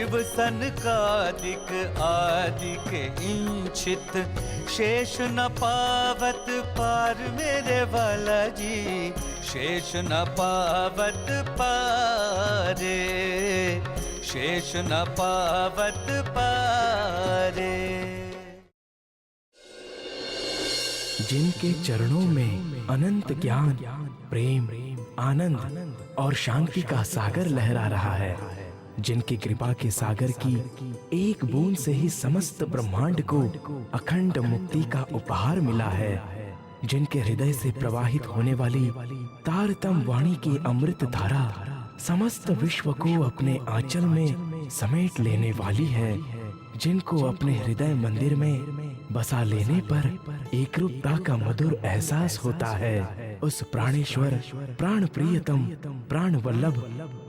शिव सनकादिक आदिक इंचित, शेष न पावत पार मेरे वाला जी, शेष न पावत पारे, शेष न पावत पारे। जिनके चरणों में अनंत ज्ञान, प्रेम, आनंद और शांति का सागर लहरा रहा है, जिनकी कृपा के सागर की एक बूंद से ही समस्त ब्रह्मांड को अखंड मुक्ति का उपहार मिला है, जिनके हृदय से प्रवाहित होने वाली तारतम वाणी की अमृत धारा समस्त विश्व को अपने आंचल में समेट लेने वाली है, जिनको अपने हृदय मंदिर में बसा लेने पर एकरूपता का मधुर एहसास होता है, उस प्राणेश्वर, प्राण प्रियतम, प्राण वल्लभ,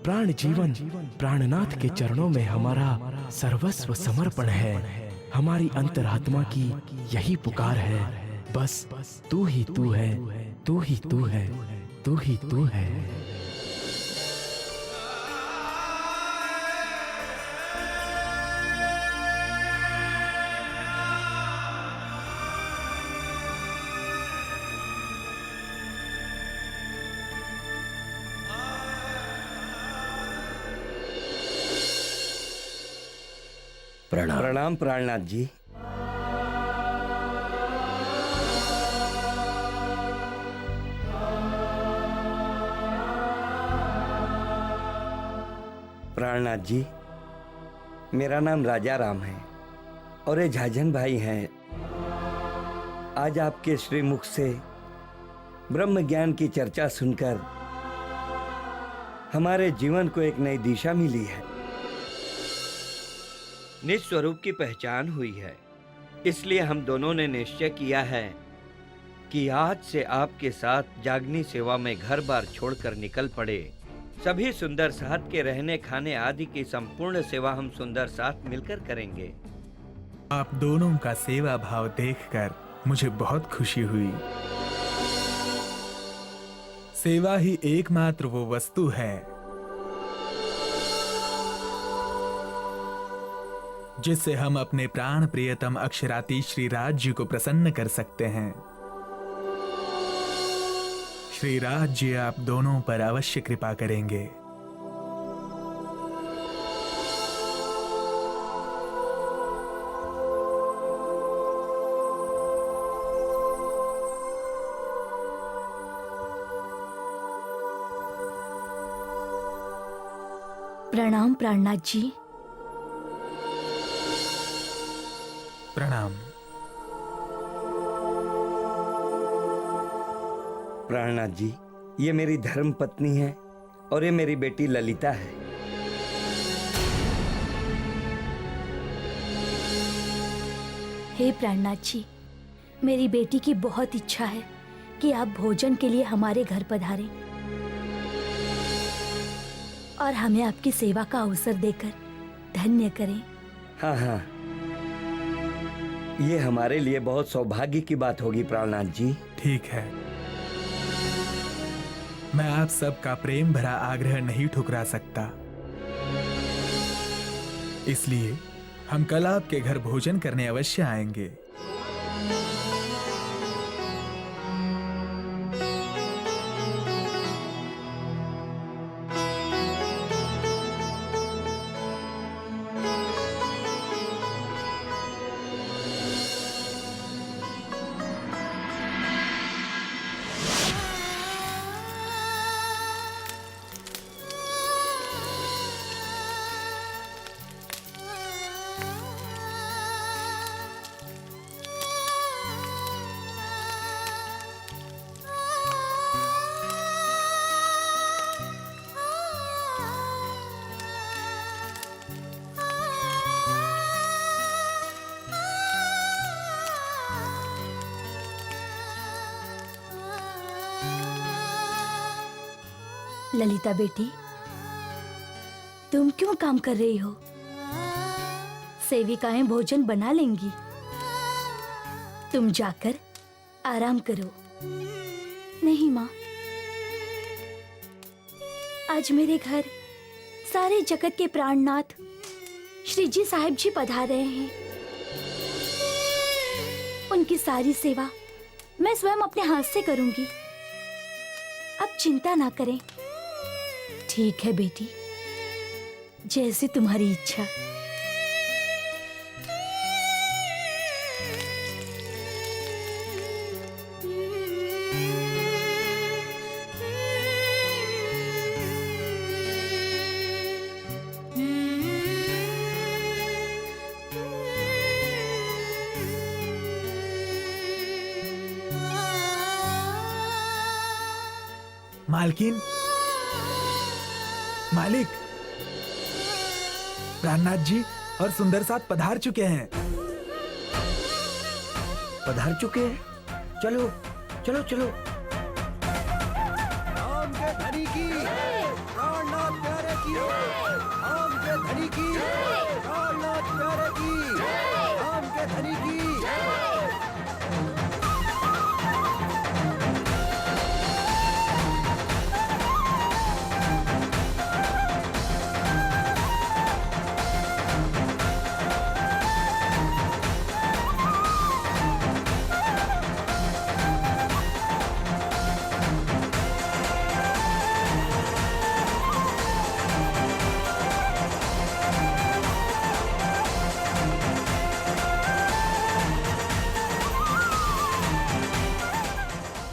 प्राण जीवन, प्राणनाथ के चरणों में हमारा सर्वस्व समर्पण है। हमारी अंतरात्मा की यही पुकार है, बस तू ही तू है, तू ही तू है, तू ही तू है। प्रणाम प्राणनाथ जी। प्राणनाथ जी, मेरा नाम राजा राम है और ये झाझन भाई हैं। आज आपके श्रीमुख से ब्रह्म ज्ञान की चर्चा सुनकर हमारे जीवन को एक नई दिशा मिली है, निज स्वरूप की पहचान हुई है। इसलिए हम दोनों ने निश्चय किया है कि आज से आपके साथ जागनी सेवा में घर बार छोड़कर निकल पड़े। सभी सुंदर साथ के रहने खाने आदि की संपूर्ण सेवा हम सुंदर साथ मिलकर करेंगे। आप दोनों का सेवा भाव देखकर मुझे बहुत खुशी हुई। सेवा ही एकमात्र वो वस्तु है जिससे हम अपने प्राण प्रियतम अक्षरातीश श्री राज जी को प्रसन्न कर सकते हैं। श्री राज जी आप दोनों पर अवश्य कृपा करेंगे। प्रणाम प्राणनाथ जी। प्रणाम। प्राणनाथ जी, ये मेरी धर्म पत्नी है और ये मेरी बेटी ललिता है। हे प्राणनाथ जी, मेरी बेटी की बहुत इच्छा है कि आप भोजन के लिए हमारे घर पधारें और हमें आपकी सेवा का अवसर देकर धन्य करें। हाँ हाँ, ये हमारे लिए बहुत सौभाग्य की बात होगी प्राणनाथ जी। ठीक है, मैं आप सबका प्रेम भरा आग्रह नहीं ठुकरा सकता, इसलिए हम कल आपके घर भोजन करने अवश्य आएंगे। ललिता बेटी, तुम क्यों काम कर रही हो? सेविकाएं भोजन बना लेंगी, तुम जाकर आराम करो। नहीं माँ, आज मेरे घर सारे जगत के प्राणनाथ श्री जी साहिब जी पधार रहे हैं। उनकी सारी सेवा मैं स्वयं अपने हाथ से करूंगी। अब चिंता ना करें। ठीक है बेटी, जैसे तुम्हारी इच्छा। मालकिन, मालिक, प्राणनाथ जी और सुंदर साथ पधार चुके हैं। पधार चुके हैं? चलो चलो चलो। राम के धनी की, प्राणनाथ प्यारे की, राम के धनी की, प्राणनाथ प्यारे की, राम के धनी की।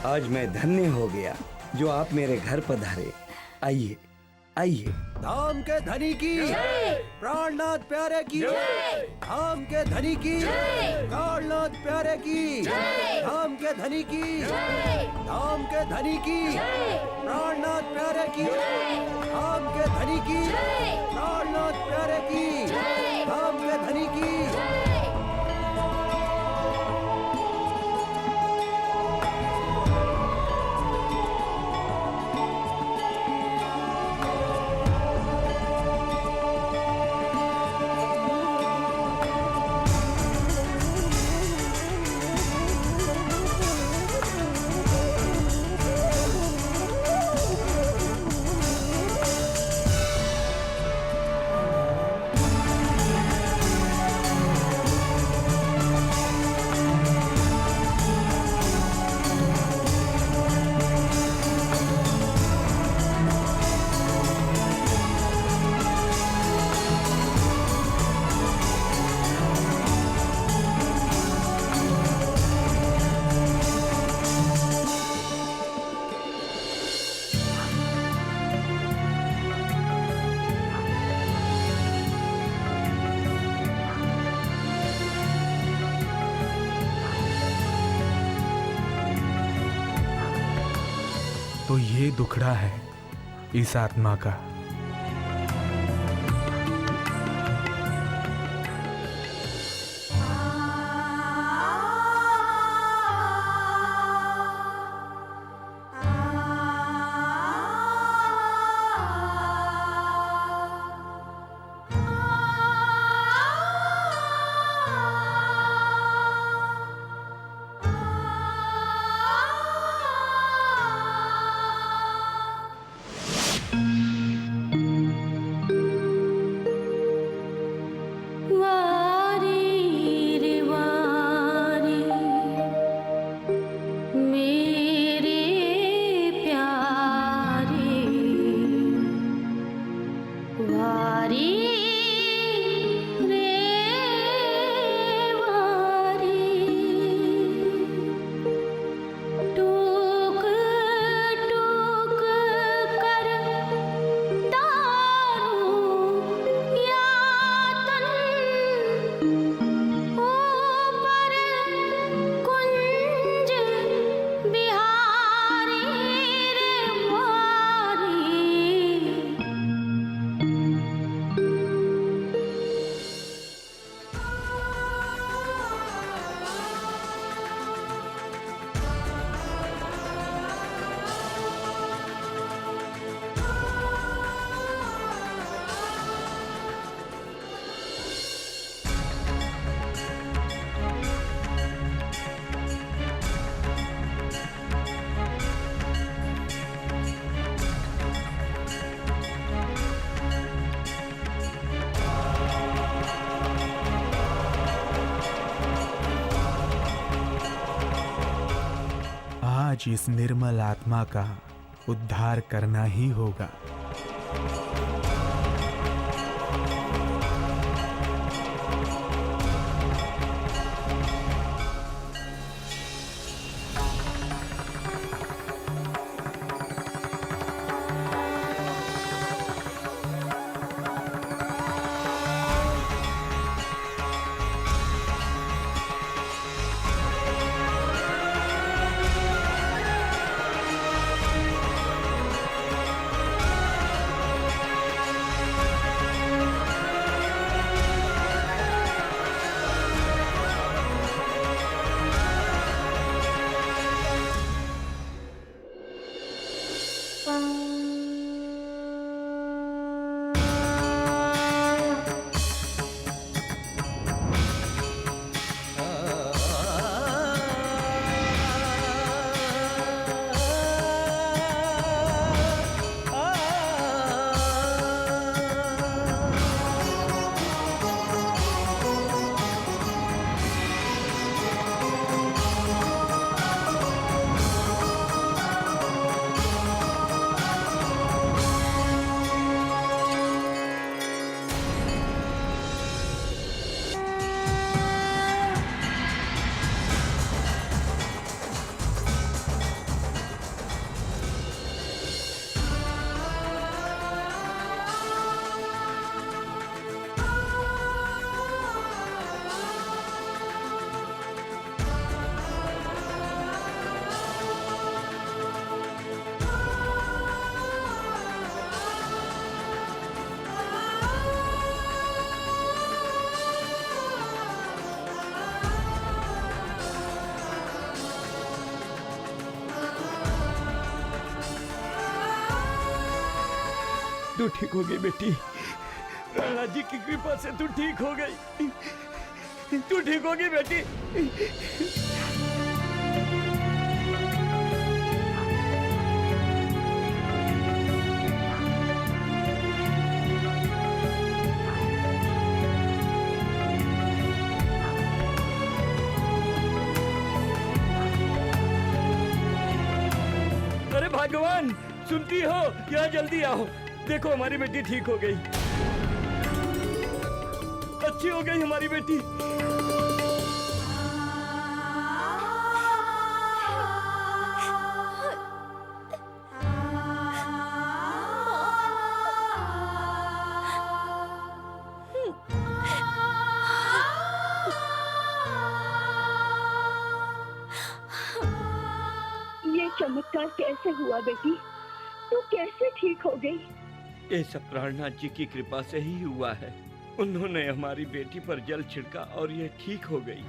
आज मैं धन्य हो गया जो आप मेरे घर पधारे। आइए आइए। धाम के धनी की, प्राणनाथ प्यारे की, धाम के धनी की, प्राणनाथ प्यारे की, धाम के धनी की, धाम के धनी की, प्राणनाथ प्यारे की, धाम के धनी की, प्राणनाथ प्यारे की, धाम के धनी की। तो ये दुखड़ा है इस आत्मा का। आज इस निर्मल आत्मा का उद्धार करना ही होगा। तू ठीक हो गई बेटी, प्रहलाद जी की कृपा से तू ठीक हो गई। तू ठीक होगी बेटी। अरे भगवान, सुनती हो? यहाँ जल्दी आओ, देखो हमारी बेटी ठीक हो गई, अच्छी हो गई हमारी बेटी। ये चमत्कार कैसे हुआ बेटी? तू कैसे ठीक हो गई? ये सब प्राणनाथ जी की कृपा से ही हुआ है। उन्होंने हमारी बेटी पर जल छिड़का और ये ठीक हो गई।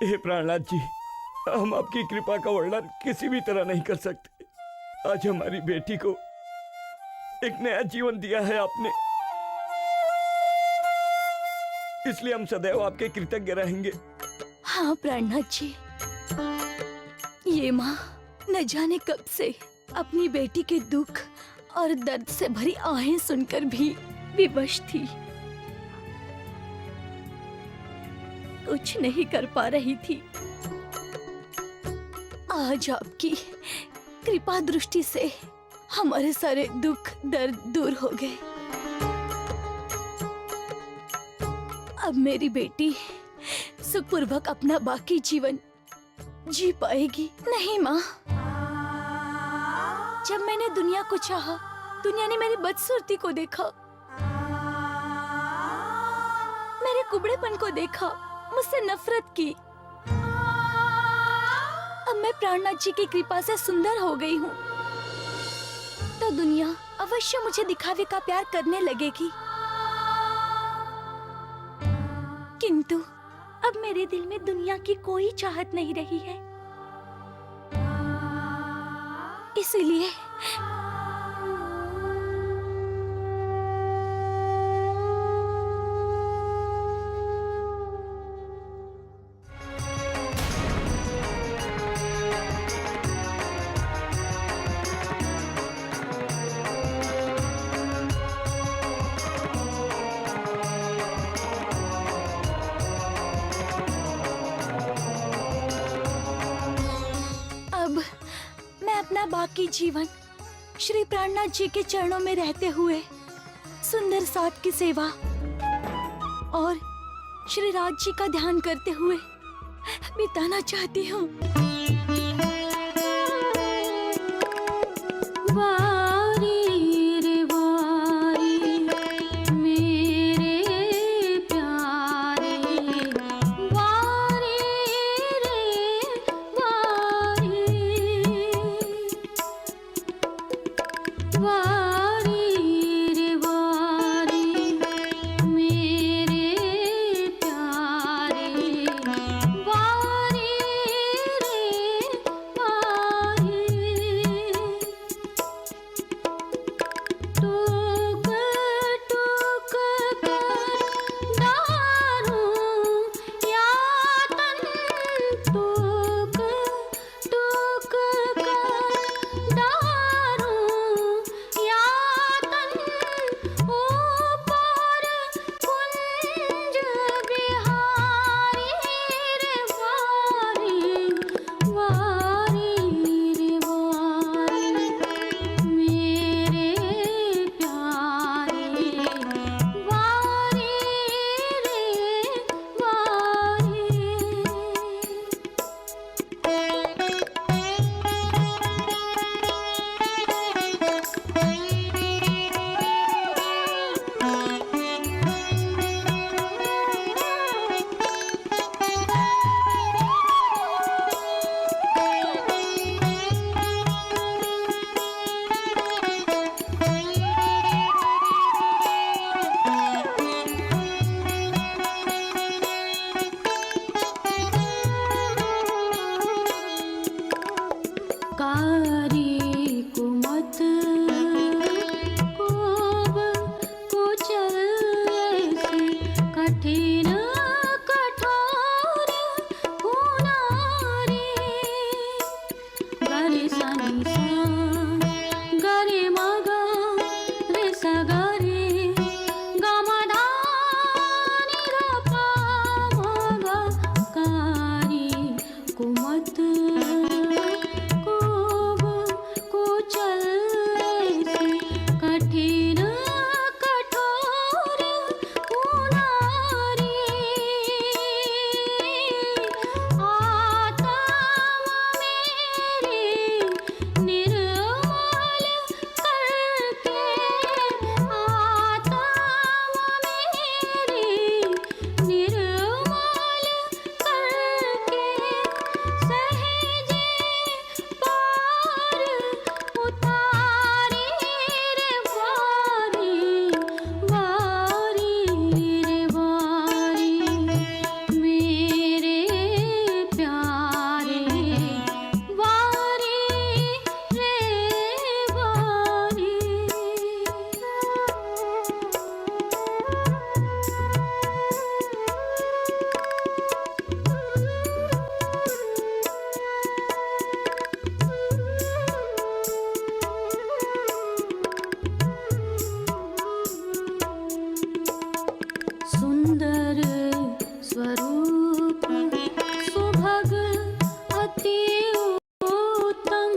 हे प्राणनाथ जी, हम आपकी कृपा का वर्णन किसी भी तरह नहीं कर सकते। आज हमारी बेटी को एक नया जीवन दिया है आपने, इसलिए हम सदैव आपके कृतज्ञ रहेंगे। हाँ प्राणनाथ जी, ये माँ न जाने कब से अपनी बेटी के दुख और दर्द से भरी आहें सुनकर भी विवश थी, कुछ नहीं कर पा रही थी। आज आपकी कृपा दृष्टि से हमारे सारे दुख दर्द दूर हो गए। अब मेरी बेटी सुखपूर्वक अपना बाकी जीवन जी पाएगी। नहीं माँ, जब मैंने दुनिया को चाहा, दुनिया ने मेरी बदसूरती को देखा, मेरे कुबड़ेपन को देखा, मुझसे नफरत की। अब मैं प्राणनाथ जी की कृपा से सुंदर हो गई हूँ, तो दुनिया अवश्य मुझे दिखावे का प्यार करने लगेगी। किंतु अब मेरे दिल में दुनिया की कोई चाहत नहीं रही है, इसीलिए बाकी जीवन श्री प्राणनाथ जी के चरणों में रहते हुए सुंदर साथ की सेवा और श्री राज जी का ध्यान करते हुए बिताना चाहती हूँ। वारी रे वारी मेरे प्यारे, वारी रे वारी, वारी रे वारी मेरे प्यारे, वारी रे वारी। टूक टूक कर दारूं यातन, टूक टूक कर दारूं यातन, ऊपर कुंज बिहारी रे वारी, वारी रे वारी मेरे प्यारे, वारी रे वारी। कारी कुमत कोब कुचल ऐसे कठिन कठोर होना रे, गरे सनी सा गरे मगा रे सा गरे गमधानी ग पा मगा, कारी कुमत कोब कुचल ऐसे कठिन कठोर होना रे, आत्मा मेरी निर्मल करके, आत्मा मेरी निर्मल करके सहजे पार उतारे रे वारी, वारी रे वारी मेरे प्यारे, वारी रे वारी। सुंदर स्वरूप सुभग अति उत्तम,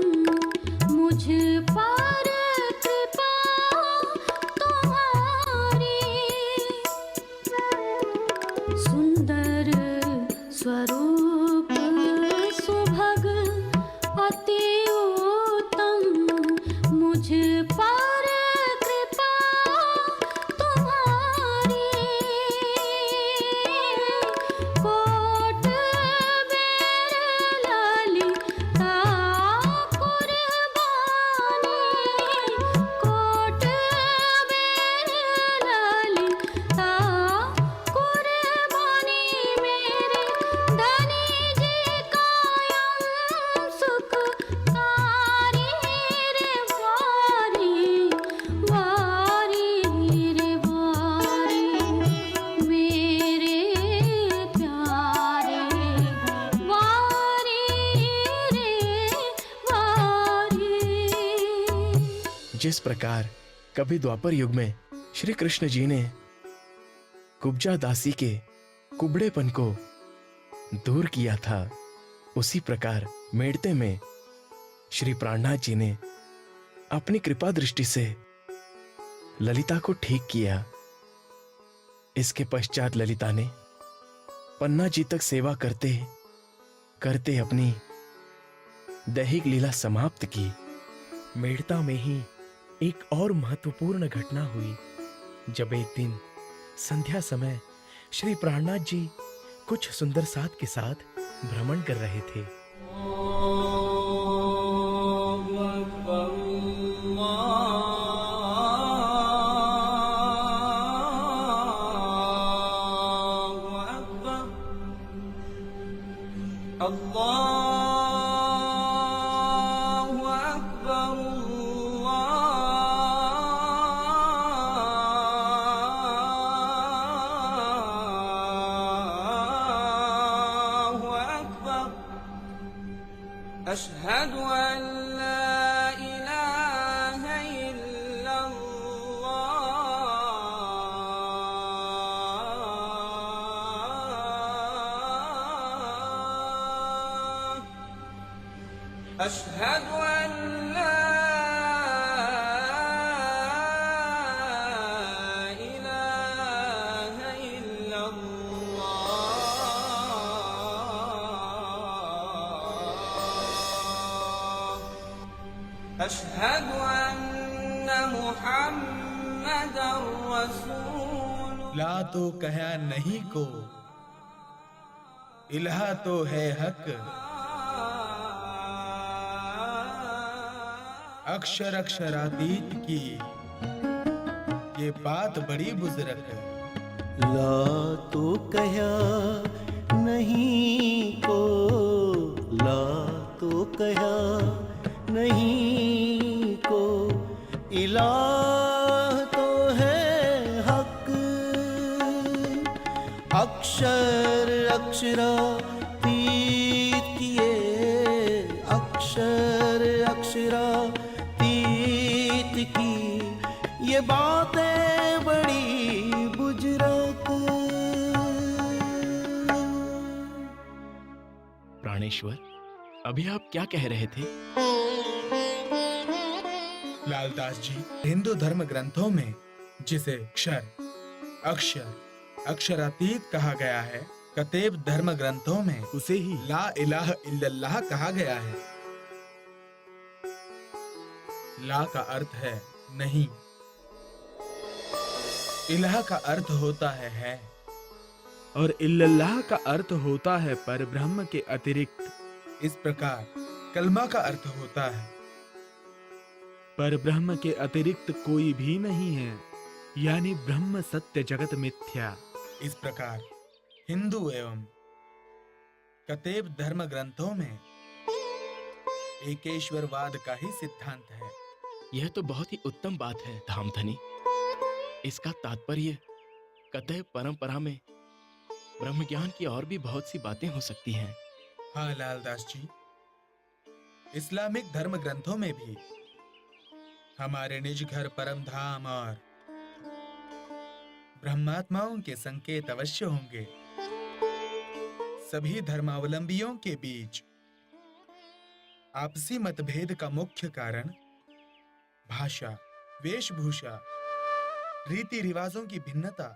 मुझ पर कृपा तुम्हारी। सुंदर स्वरूप सुभग अति उत्तम, मुझ पर कृपा तुम्हारी। कोट बेर ललिता कुर्बानी, कोट बेर ललिता कुर्बानी मेरे धनी जी कायम सुखकारी रे वारी, वारी रे वारी मेरे प्यारे, वारी रे वारी। जिस प्रकार कभी द्वापर युग में श्री कृष्ण जी ने कुब्जा दासी के कुबड़ेपन को दूर किया था, उसी प्रकार मेड़ते में श्री प्राणनाथ जी ने अपनी कृपा दृष्टि से ललिता को ठीक किया। इसके पश्चात ललिता ने पन्ना जी तक सेवा करते करते अपनी दैहिक लीला समाप्त की। मेड़ता में ही एक और महत्वपूर्ण घटना हुई, जब एक दिन संध्या समय श्री प्राणनाथ जी कुछ सुंदर साथ के साथ भ्रमण कर रहे थे। अशहदु अल्ला इलाहा इल्लल्लाह अशहदु अल्ला इलाहा इल्लल्लाह अशहदु अन्न मुहम्मदर रसूल। ला तो कहा नहीं को, इलाहा तो है हक, अक्षर अक्षरातीत की ये बात बड़ी बुजुर्ग है। ला तो कहा नहीं को, ला तो कहा नहीं को, इलाह तो है हक, अक्षर अक्षरातीत किए, अक्षर अक्षरातीत की ये बातें बड़ी बुजुर्ग। प्राणेश्वर, अभी आप क्या कह रहे थे? लालदास जी, हिंदू धर्म ग्रंथों में जिसे क्षर अक्षर अक्षरातीत कहा गया है, कतेब धर्म ग्रंथों में उसे ही ला इलाहा इल्लल्लाह कहा गया है। ला का अर्थ है नहीं, इलाह का अर्थ होता है और इल्लल्लाह का अर्थ होता है परब्रह्म के अतिरिक्त। इस प्रकार कलमा का अर्थ होता है परब्रह्म के अतिरिक्त कोई भी नहीं है, यानी ब्रह्म सत्य जगत मिथ्या। इस प्रकार हिंदू एवं कतेब धर्म ग्रंथों में एकेश्वरवाद का ही सिद्धांत है। यह तो बहुत ही उत्तम बात है धामधनी। इसका तात्पर्य कतः परंपरा में ब्रह्म ज्ञान की और भी बहुत सी बातें हो सकती हैं। हाँ लालदास जी, इस्लामिक धर्म ग्रंथों में भी हमारे निज घर परम धाम और ब्रह्मात्माओं के संकेत अवश्य होंगे। सभी धर्मावलंबियों के बीच आपसी मतभेद का मुख्य कारण भाषा, वेशभूषा, रीति रिवाजों की भिन्नता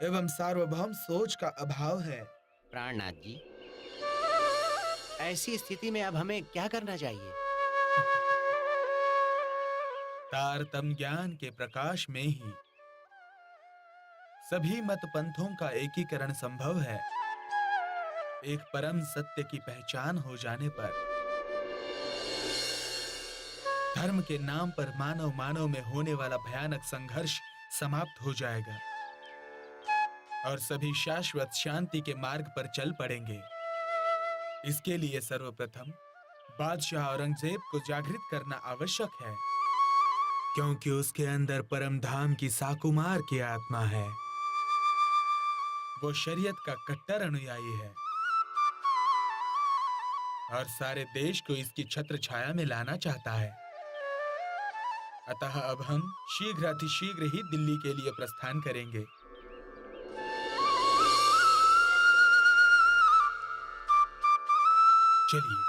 एवं सार्वभौम सोच का अभाव है। प्राणनाथ जी, ऐसी स्थिति में अब हमें क्या करना चाहिए? तारतम्य ज्ञान के प्रकाश में ही सभी मत पंथों का एकीकरण संभव है। एक परम सत्य की पहचान हो जाने पर धर्म के नाम पर मानव मानव में होने वाला भयानक संघर्ष समाप्त हो जाएगा और सभी शाश्वत शांति के मार्ग पर चल पड़ेंगे। इसके लिए सर्वप्रथम बादशाह औरंगजेब को जागृत करना आवश्यक है, क्योंकि उसके अंदर परम धाम की साकुमार की आत्मा है। वो शरीयत का कट्टर अनुयायी है और सारे देश को इसकी छत्र छाया में लाना चाहता है। अतः अब हम शीघ्र अतिशीघ्र ही दिल्ली के लिए प्रस्थान करेंगे। चलिए।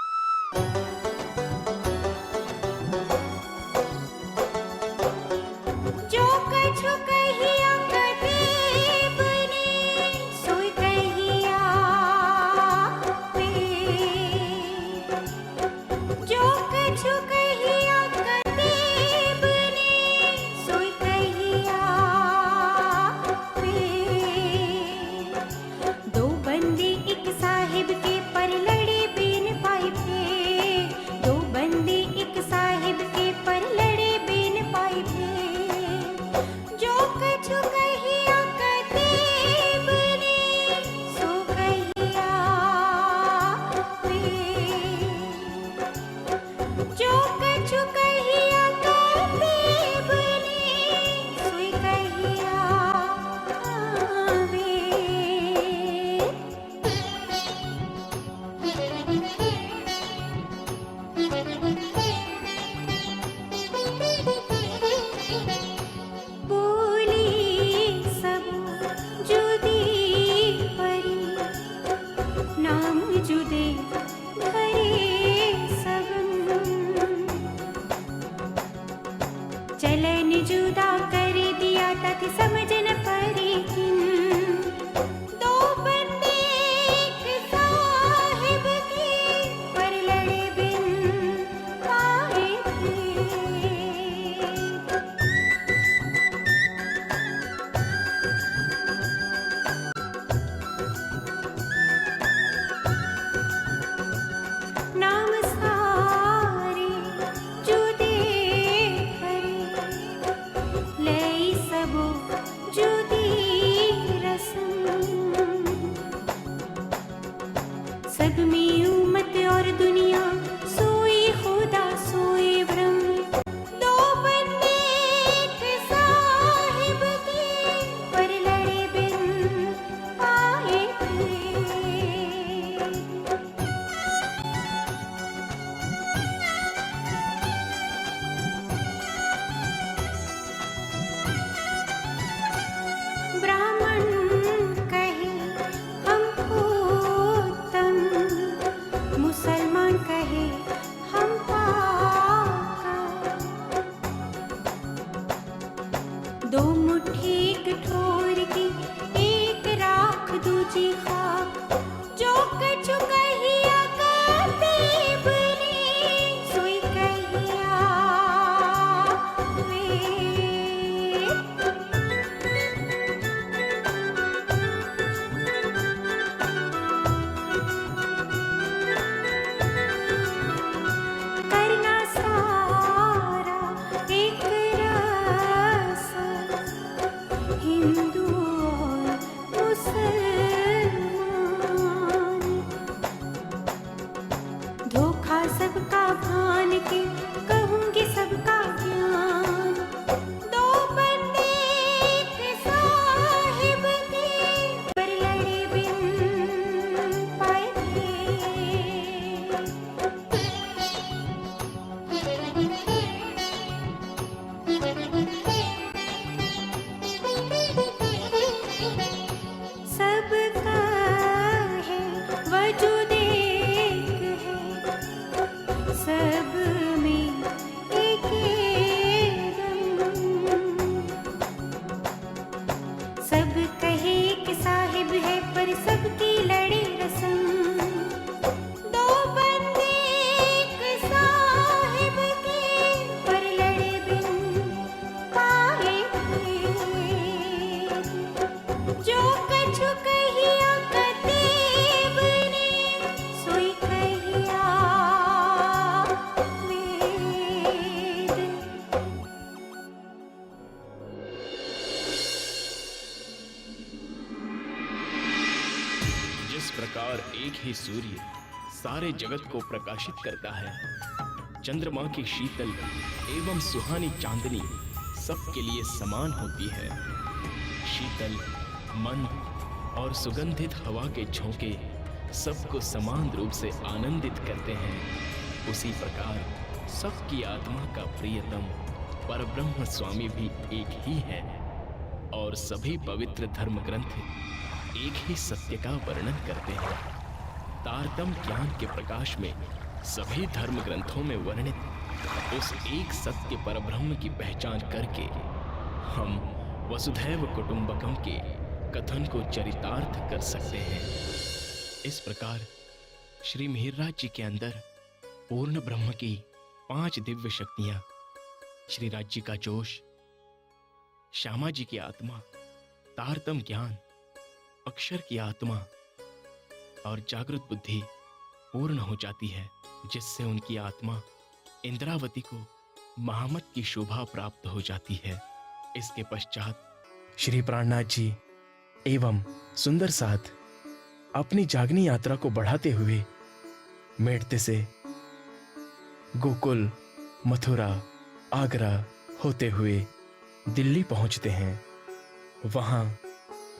सबका है वजूद एक है, सब में एक दम। सब कहे कि साहिब है पर सबकी लड़े रस्म। दो बंदे एक साहिब के पर लड़े बिन पाए। जो कछु कहिया कतीब ने सोई कहिया वेद। जिस प्रकार एक ही सूर्य सारे जगत को प्रकाशित करता है, चंद्रमा की शीतल एवं सुहानी चांदनी सबके लिए समान होती है। शीतल, मंद और सुगंधित हवा के झोंके सबको समान रूप से आनंदित करते हैं। उसी प्रकार सबकी आत्मा का प्रियतम परब्रह्म स्वामी भी एक ही है और सभी पवित्र धर्म ग्रंथ एक ही सत्य का वर्णन करते हैं। तारतम्य ज्ञान के प्रकाश में सभी धर्म ग्रंथों में वर्णित उस एक सत्य परब्रह्म की पहचान करके हम वसुधैव कुटुंबकम के कथन को चरितार्थ कर सकते हैं। इस प्रकार श्री मिहिरराज जी के अंदर पूर्ण ब्रह्म की 5 दिव्य शक्तियां, श्री राज जी का जोश, श्यामा जी की आत्मा, तारतम्य ज्ञान, अक्षर की आत्मा और जागृत बुद्धि पूर्ण हो जाती है, जिससे उनकी आत्मा इंद्रावती को महामत की शोभा प्राप्त हो जाती है। इसके पश्चात श्री प्राणनाथ जी एवं सुंदर साथ अपनी जागनी यात्रा को बढ़ाते हुए मेड़ते से गोकुल, मथुरा, आगरा होते हुए दिल्ली पहुंचते हैं। वहां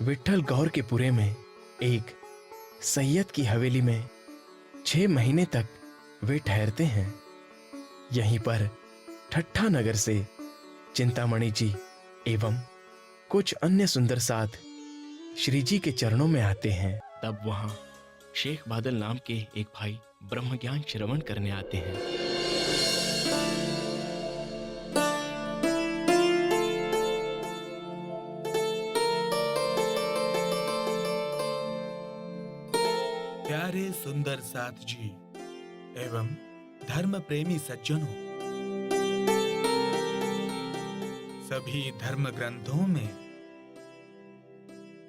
विट्ठल गौर के पुरे में एक सैयद की हवेली में 6 महीने तक वे ठहरते हैं। यहीं पर ठट्ठा नगर से चिंतामणि जी एवं कुछ अन्य सुंदर साथ श्री जी के चरणों में आते हैं। तब वहां शेख बादल नाम के एक भाई ब्रह्मज्ञान श्रवण करने आते हैं। प्यारे सुंदर साथ जी एवं धर्म प्रेमी सज्जनों, सभी धर्म ग्रंथों में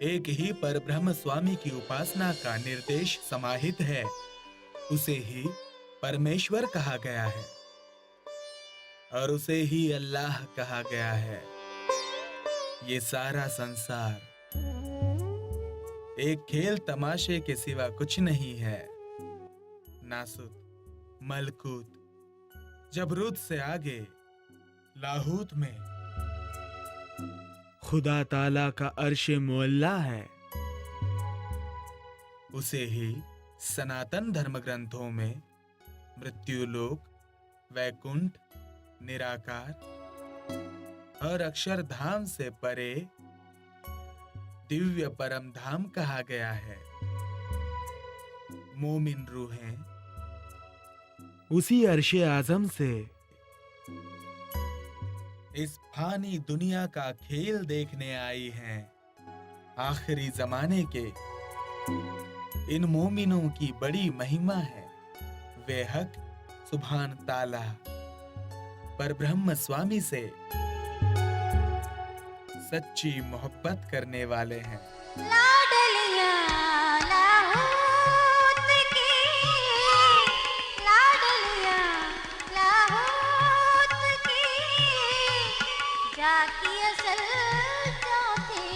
एक ही परब्रह्म स्वामी की उपासना का निर्देश समाहित है। उसे ही परमेश्वर कहा गया है और उसे ही अल्लाह कहा गया है। ये सारा संसार एक खेल तमाशे के सिवा कुछ नहीं है। नासुत, मलकूत, जबरूत से आगे लाहूत में खुदा ताला का अर्श मुअल्ला है। उसे ही सनातन धर्म ग्रंथों में मृत्युलोक, वैकुंठ, निराकार और अक्षरधाम से परे दिव्य परम धाम कहा गया है। मोमिन रूहें उसी अर्शे आजम से इस फानी दुनिया का खेल देखने आई हैं। आखिरी जमाने के इन मोमिनों की बड़ी महिमा है। वे हक सुभान ताला परब्रह्म स्वामी से सच्ची मोहब्बत करने वाले हैं। लाडलिया लाहौत की, लाडलिया लाहौत की, जाकी असल चौथे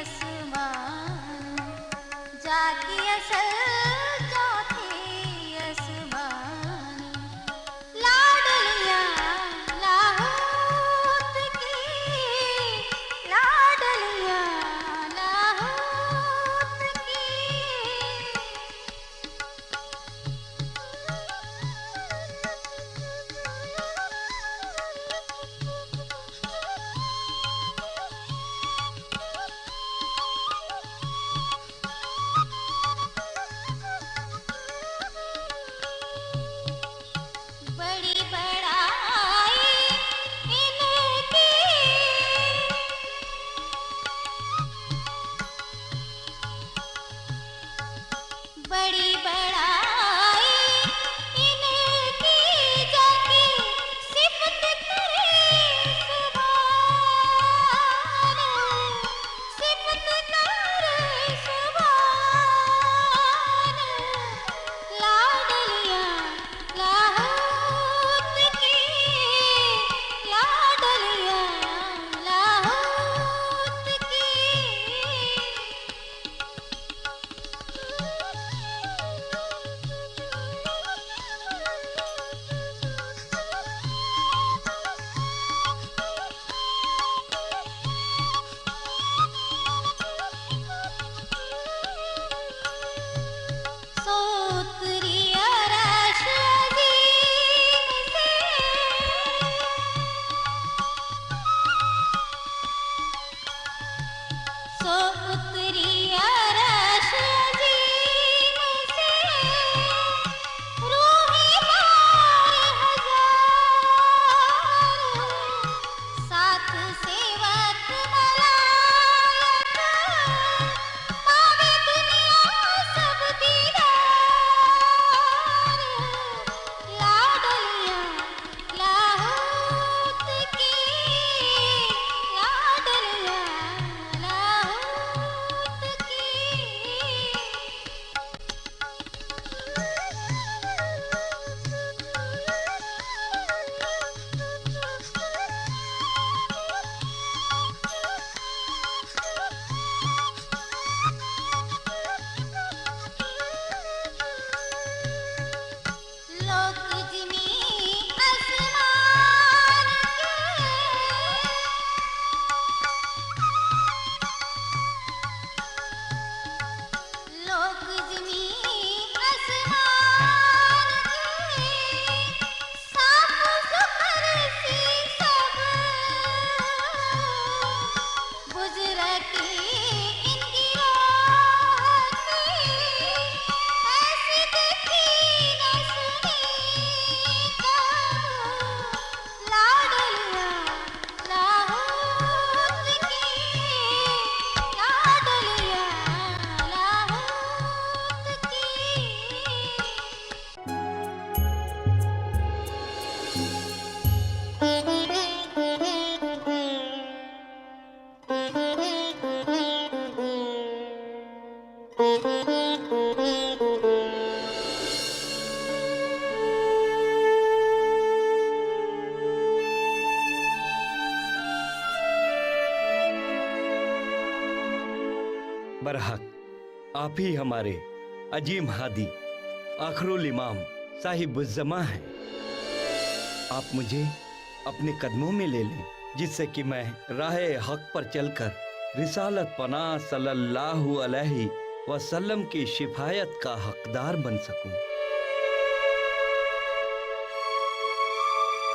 आसमान, जाकी असल चौथे आसमान। लाडलिया लाहौत की, लाडलिया लाहौत की। बरहक आप ही हमारे अजीम हादी आखरुल इमाम साहिबुज़्ज़मा हैं। आप मुझे अपने कदमों में ले लें, जिससे कि मैं राहे हक पर चलकर रिसालत पना सल्लल्लाहु अलैहि वसल्लम की शिफायत का हकदार बन सकूं।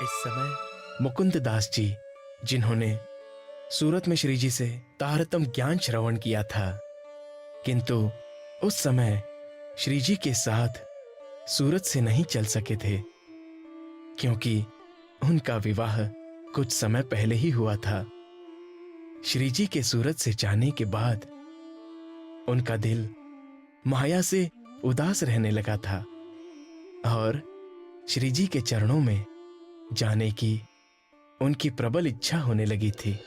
इस समय मुकुंद दास जी, जिन्होंने सूरत में श्री जी से तारतम ज्ञान श्रवण किया था, किंतु उस समय श्री जी के साथ सूरत से नहीं चल सके थे, क्योंकि उनका विवाह कुछ समय पहले ही हुआ था। श्री जी के सूरत से जाने के बाद उनका दिल माया से उदास रहने लगा था और श्री जी के चरणों में जाने की उनकी प्रबल इच्छा होने लगी थी।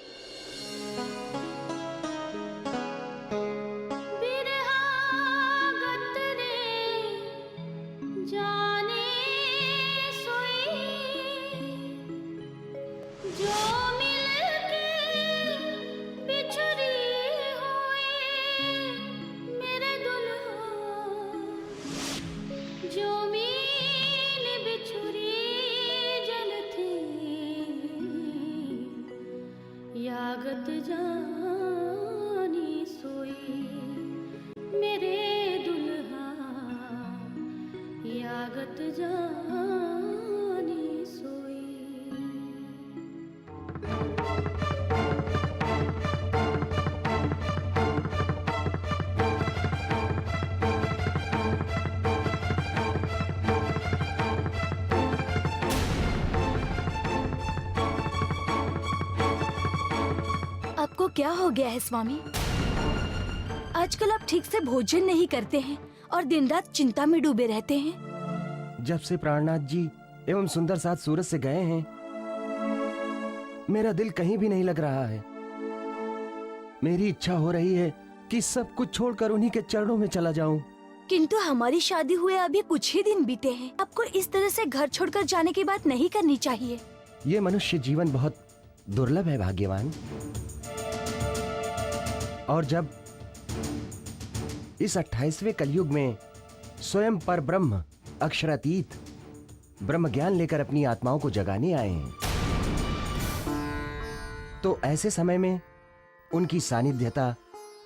यागत जानी सोई मेरे दुल्हा, यागत जानी सोई। आपको क्या हो गया है स्वामी? आजकल आप ठीक से भोजन नहीं करते हैं और दिन रात चिंता में डूबे रहते हैं। जब से प्राणनाथ जी एवं सुंदर साथ सूरत से गए हैं, मेरा दिल कहीं भी नहीं लग रहा है। मेरी इच्छा हो रही है कि सब कुछ छोड़कर उन्हीं के चरणों में चला जाऊं। किंतु हमारी शादी हुए अभी कुछ ही दिन बीते हैं। आपको इस तरह से घर छोड़कर जाने की बात नहीं करनी चाहिए। ये मनुष्य जीवन बहुत दुर्लभ है भाग्यवान। और जब इस 28वें कलयुग में स्वयं पर ब्रह्म अक्षरातीत ब्रह्म ज्ञान लेकर अपनी आत्माओं को जगाने आए हैं, तो ऐसे समय में उनकी सानिध्यता,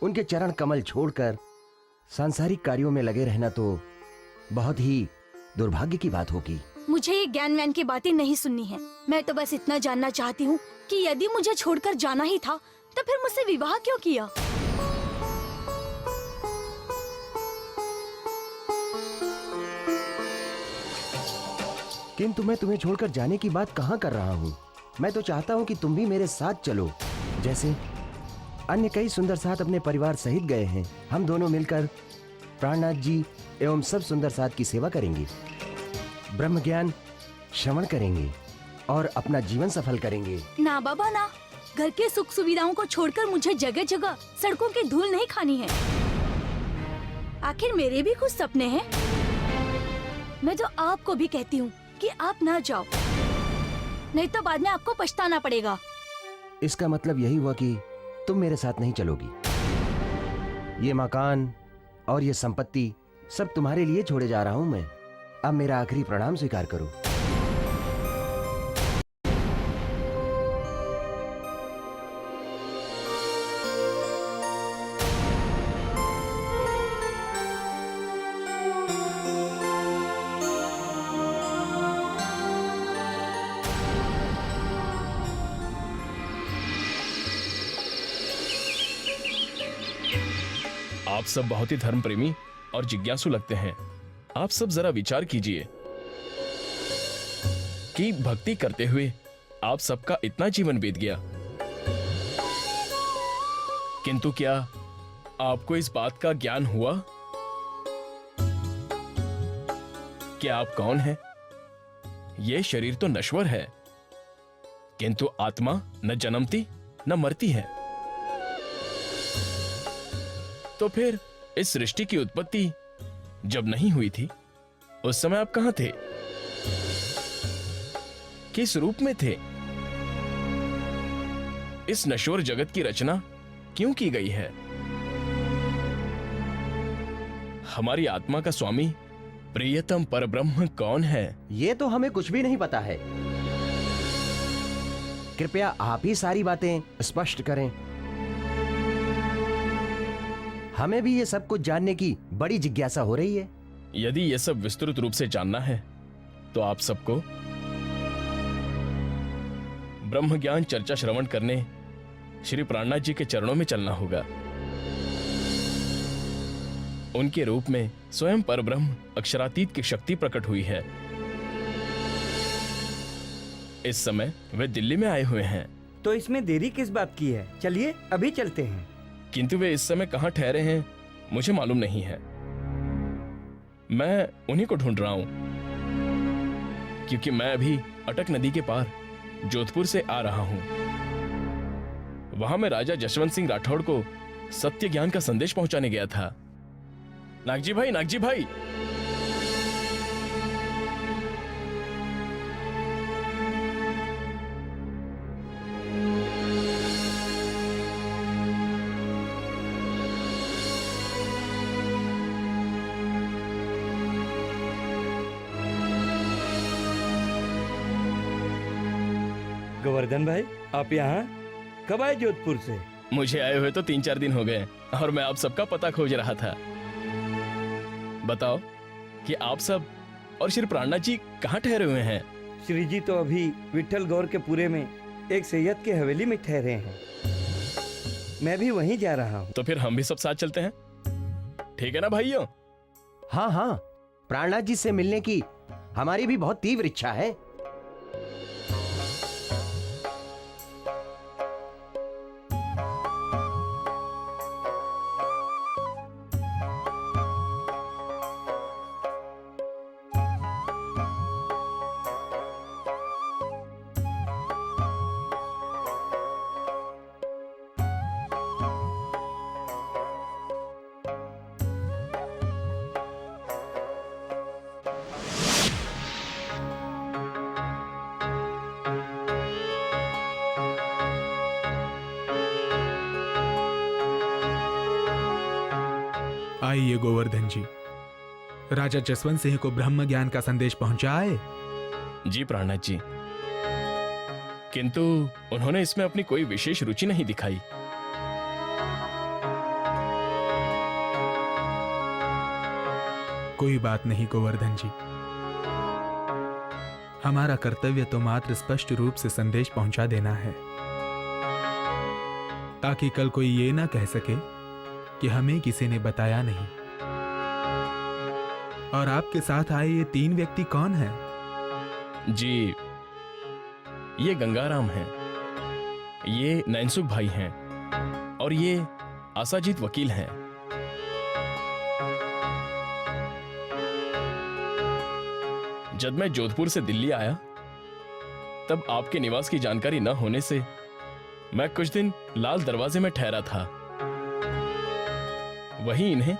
उनके चरण कमल छोड़कर सांसारिक कार्यों में लगे रहना तो बहुत ही दुर्भाग्य की बात होगी। मुझे ये ज्ञान व्यान की बातें नहीं सुननी है। मैं तो बस इतना जानना चाहती हूँ कि यदि मुझे छोड़कर जाना ही था तो फिर मुझसे विवाह क्यों किया? किंतु मैं तुम्हें छोड़कर जाने की बात कहाँ कर रहा हूँ। मैं तो चाहता हूँ कि तुम भी मेरे साथ चलो, जैसे अन्य कई सुंदर साथ अपने परिवार सहित गए हैं। हम दोनों मिलकर प्राणनाथ जी एवं सब सुंदर साथ की सेवा करेंगे, ब्रह्म ज्ञान श्रवण करेंगे और अपना जीवन सफल करेंगे। ना बाबा ना, घर के सुख सुविधाओं को छोड़कर मुझे जगह जगह सड़कों की धूल नहीं खानी है। आखिर मेरे भी कुछ सपने हैं। मैं तो आपको भी कहती हूँ कि आप ना जाओ, नहीं तो बाद में आपको पछताना पड़ेगा। इसका मतलब यही हुआ कि तुम मेरे साथ नहीं चलोगी। ये मकान और ये संपत्ति सब तुम्हारे लिए छोड़े जा रहा हूँ मैं। अब मेरा आखिरी प्रणाम स्वीकार करो। आप सब बहुत ही धर्म प्रेमी और जिज्ञासु लगते हैं। आप सब जरा विचार कीजिए कि भक्ति करते हुए आप सबका इतना जीवन बीत गया, किंतु क्या आपको इस बात का ज्ञान हुआ कि आप कौन हैं? ये शरीर तो नश्वर है, किंतु आत्मा न जन्मती न मरती है। तो फिर इस सृष्टि की उत्पत्ति जब नहीं हुई थी, उस समय आप कहां थे? किस रूप में थे? इस नश्वर जगत की रचना क्यों की गई है? हमारी आत्मा का स्वामी प्रियतम परब्रह्म कौन है? ये तो हमें कुछ भी नहीं पता है। कृपया आप ही सारी बातें स्पष्ट करें। हमें भी ये सब कुछ जानने की बड़ी जिज्ञासा हो रही है। यदि ये सब विस्तृत रूप से जानना है तो आप सबको ब्रह्म ज्ञान चर्चा श्रवण करने श्री प्राणनाथ जी के चरणों में चलना होगा। उनके रूप में स्वयं परब्रह्म अक्षरातीत की शक्ति प्रकट हुई है। इस समय वे दिल्ली में आए हुए हैं। तो इसमें देरी किस बात की है? चलिए अभी चलते हैं। किंतु वे इस समय कहां ठहरे हैं मुझे मालूम नहीं है। मैं उन्हीं को ढूंढ रहा हूं, क्योंकि मैं अभी अटक नदी के पार जोधपुर से आ रहा हूं। वहां मैं राजा जशवंत सिंह राठौड़ को सत्य ज्ञान का संदेश पहुंचाने गया था। नागजी भाई, नागजी भाई, गोवर्धन भाई, आप यहाँ कब आए जोधपुर से? मुझे आए हुए तो 3-4 दिन हो गए और मैं आप सबका पता खोज रहा था। बताओ कि आप सब और श्री प्राणनाथ जी कहाँ ठहरे हुए हैं? श्री जी तो अभी विठल गौर के पूरे में एक सैयद की हवेली में ठहरे हैं। मैं भी वहीं जा रहा हूँ। तो फिर हम भी सब साथ चलते हैं, ठीक है ना भाइयों? हाँ हाँ, प्राणनाथ जी से मिलने की हमारी भी बहुत तीव्र इच्छा है। आइए गोवर्धन जी, राजा जसवंत सिंह को ब्रह्म ज्ञान का संदेश पहुंचाए। जी प्राणनाथ जी, किंतु उन्होंने इसमें अपनी कोई विशेष रुचि नहीं दिखाई। कोई बात नहीं गोवर्धन जी, हमारा कर्तव्य तो मात्र स्पष्ट रूप से संदेश पहुंचा देना है, ताकि कल कोई ये ना कह सके कि हमें किसी ने बताया नहीं। और आपके साथ आए ये 3 व्यक्ति कौन हैं? जी, ये गंगाराम हैं, ये नैनसुख भाई हैं और ये आसाजीत वकील हैं। जब मैं जोधपुर से दिल्ली आया तब आपके निवास की जानकारी न होने से मैं कुछ दिन लाल दरवाजे में ठहरा था। वहीं इन्हें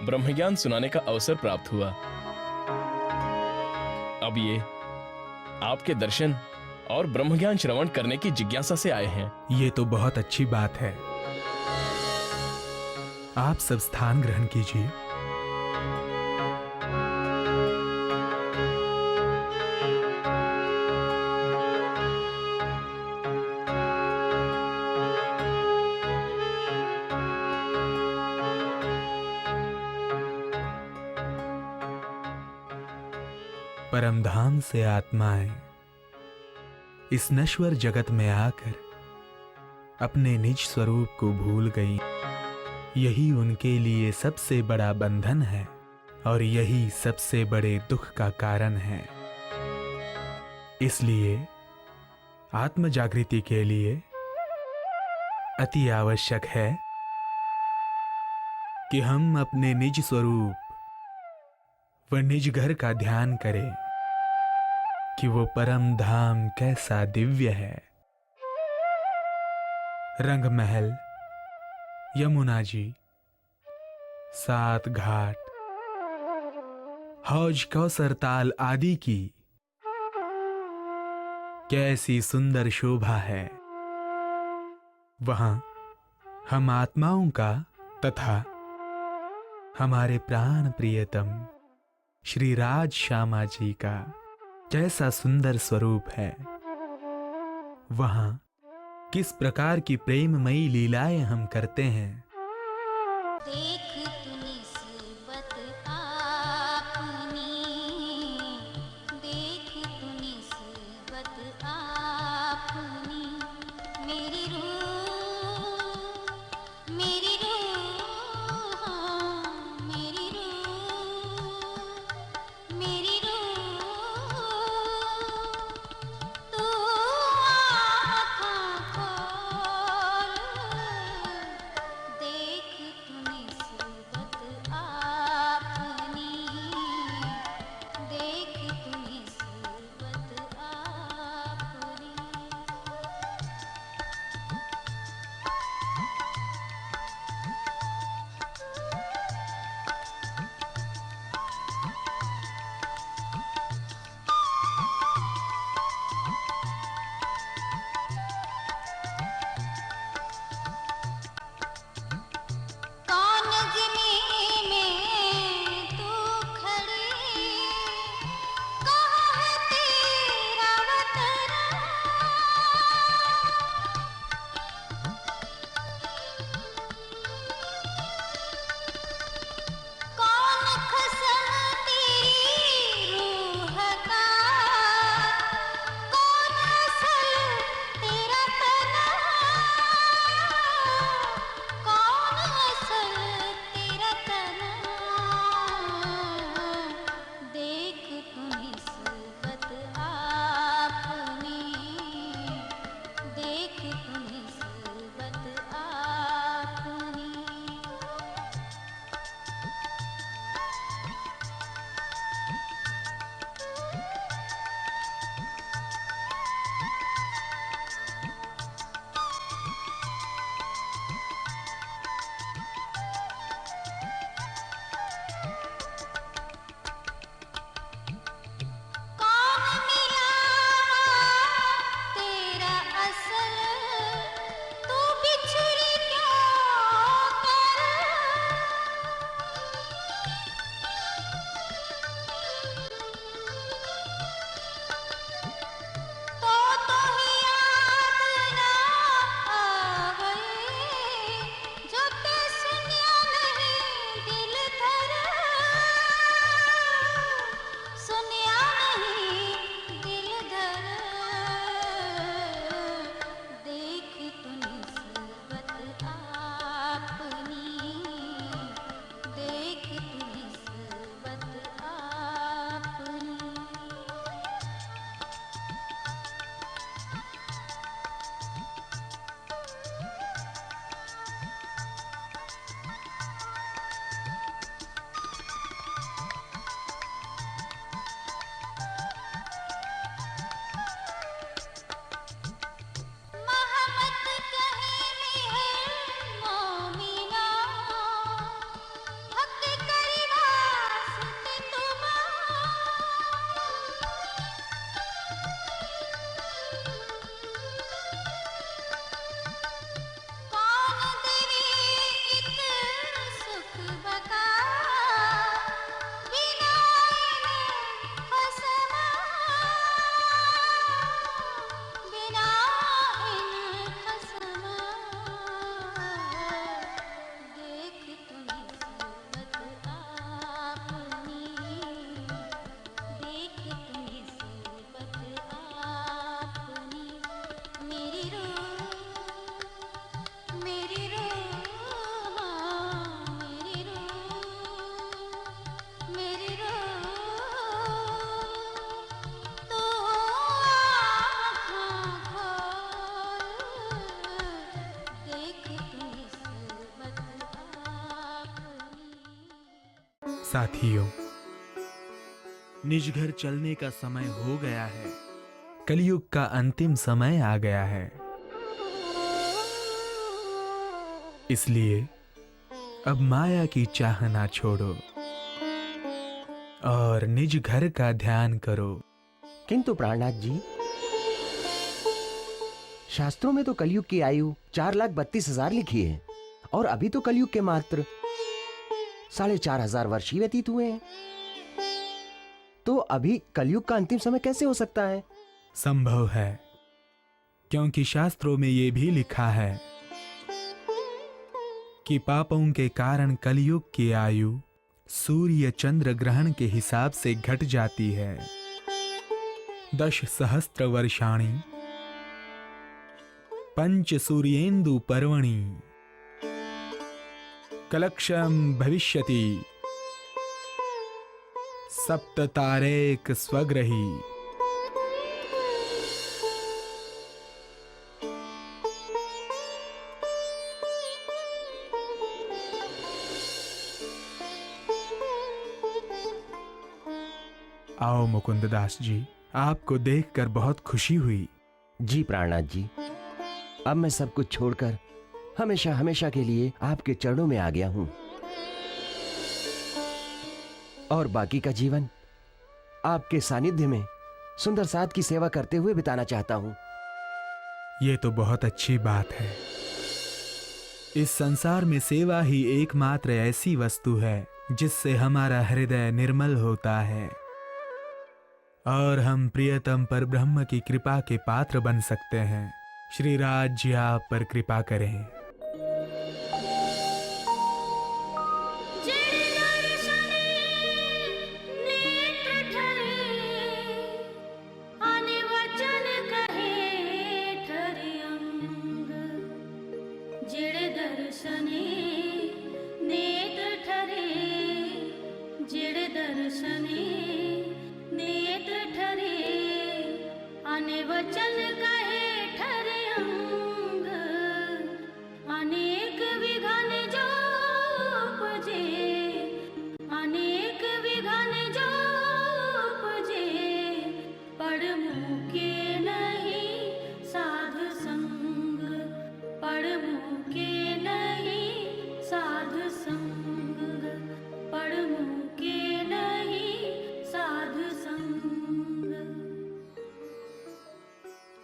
ब्रह्मज्ञान सुनाने का अवसर प्राप्त हुआ। अब ये आपके दर्शन और ब्रह्मज्ञान श्रवण करने की जिज्ञासा से आए हैं। ये तो बहुत अच्छी बात है। आप सब स्थान ग्रहण कीजिए। परमधाम से आत्माएं इस नश्वर जगत में आकर अपने निज स्वरूप को भूल गई। यही उनके लिए सबसे बड़ा बंधन है और यही सबसे बड़े दुख का कारण है। इसलिए आत्म जागृति के लिए अति आवश्यक है कि हम अपने निज स्वरूप व निज घर का ध्यान करें कि वो परम धाम कैसा दिव्य है। रंग महल, यमुना जी, सात घाट, हौज कौसर ताल आदि की कैसी सुंदर शोभा है। वहां हम आत्माओं का तथा हमारे प्राण प्रियतम श्री राज श्यामा जी का कैसा सुंदर स्वरूप है। वहां किस प्रकार की प्रेममयी लीलाएं हम करते हैं। देख तू निस्बत आपनी, देख तू निस्बत आपनी, मेरी रूह, मेरी रूह, मेरी रूह, मेरी रूह, तू आँखां खोल, देख तू निस्बत आपनी, देख तू निस्बत आपनी। कौन ज़मीं में तू खड़ी, कहाँ है तेरा वतन, कौन खसम तेरी रूह का, कौन असल तेरा तना, कौन असल तेरा तना, देख तू निस्बत आपनी, देख तू निस्बत आपनी। कौन मिला तेरा असल, तू बिछड़ी क्यों कर, तो ही याद ना आवे, जो ते सुनिया नहीं दिल धर, सुनिया नहीं दिल धर, देख तू निस्बत आपनी, देख तू निस्बत आपनी। महमत कहीं है मोमिना, हक करी वास्ते तुम, कौन देवी इत सुख बका, बिना इन खसमा, बिना इन खसमा, देख तू निस्बत आपनी, देख तू निस्बत आपनी, मेरी रूह, मेरी रूह, मेरी रूह, मेरी रूह, तू आँखां खोल, देख तू निस्बत आपनी। साथियों, निज घर चलने का समय हो गया है। कलयुग का अंतिम समय आ गया है। इसलिए अब माया की चाहना छोड़ो और निज घर का ध्यान करो। किंतु प्राणनाथ जी, शास्त्रों में तो कलयुग की आयु 4,32,000 लिखी है और अभी तो कलयुग के मात्र 4,500 वर्ष ही व्यतीत हुए हैं। तो अभी कलयुग का अंतिम समय कैसे हो सकता है? संभव है, क्योंकि शास्त्रों में यह भी लिखा है कि पापों के कारण कलयुग की आयु सूर्य चंद्र ग्रहण के हिसाब से घट जाती है। 10 सहस्त्र वर्षाणि पंच सूर्येन्दु पर्वणि कलक्षम भविष्यति सप्त तारेक स्वग्रही। आओ मुकुंददास जी, आपको देखकर बहुत खुशी हुई। जी प्राणनाथ जी, अब मैं सब कुछ छोड़कर हमेशा हमेशा के लिए आपके चरणों में आ गया हूं और बाकी का जीवन आपके सानिध्य में सुंदर साथ की सेवा करते हुए बिताना चाहता हूं। ये तो बहुत अच्छी बात है। इस संसार में सेवा ही एकमात्र ऐसी वस्तु है जिससे हमारा हृदय निर्मल होता है और हम प्रियतम पर ब्रह्म की कृपा के पात्र बन सकते हैं। श्री राज जी आप पर कृपा करें।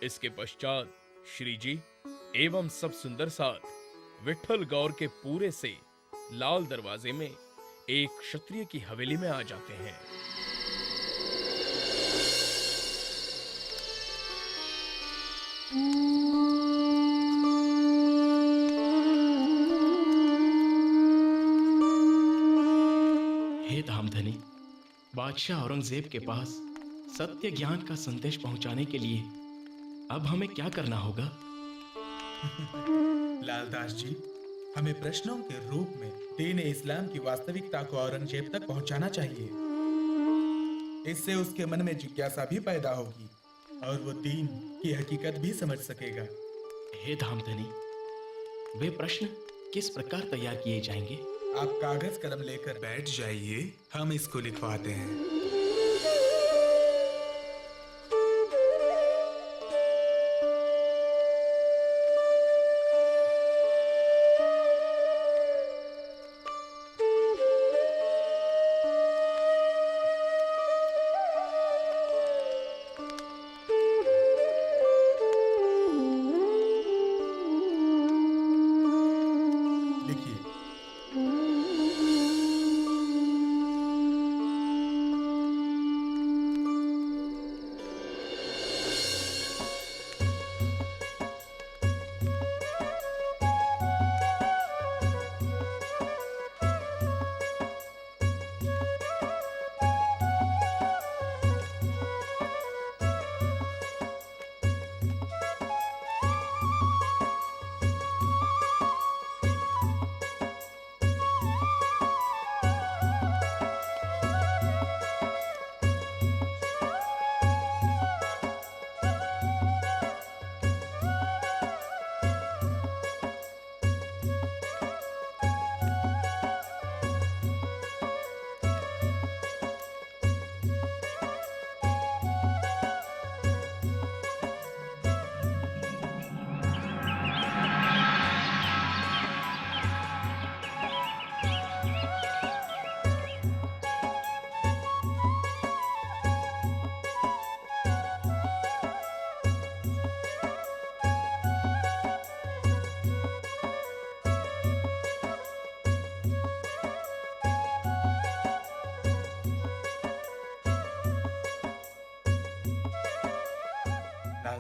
इसके पश्चात श्री जी एवं सब सुंदर साथ विट्ठल गौर के पूरे से लाल दरवाजे में एक क्षत्रिय की हवेली में आ जाते हैं। हे धामधनी, बादशाह औरंगजेब के पास सत्य ज्ञान का संदेश पहुंचाने के लिए अब हमें क्या करना होगा? लालदास जी, हमें प्रश्नों के रूप में दीन इस्लाम की वास्तविकता को औरंगजेब तक पहुंचाना चाहिए। इससे उसके मन में जिज्ञासा भी पैदा होगी और वो दीन की हकीकत भी समझ सकेगा। हे धामधनी, वे प्रश्न किस प्रकार तैयार किए जाएंगे? आप कागज कलम लेकर बैठ जाइए, हम इसको लिखवाते हैं।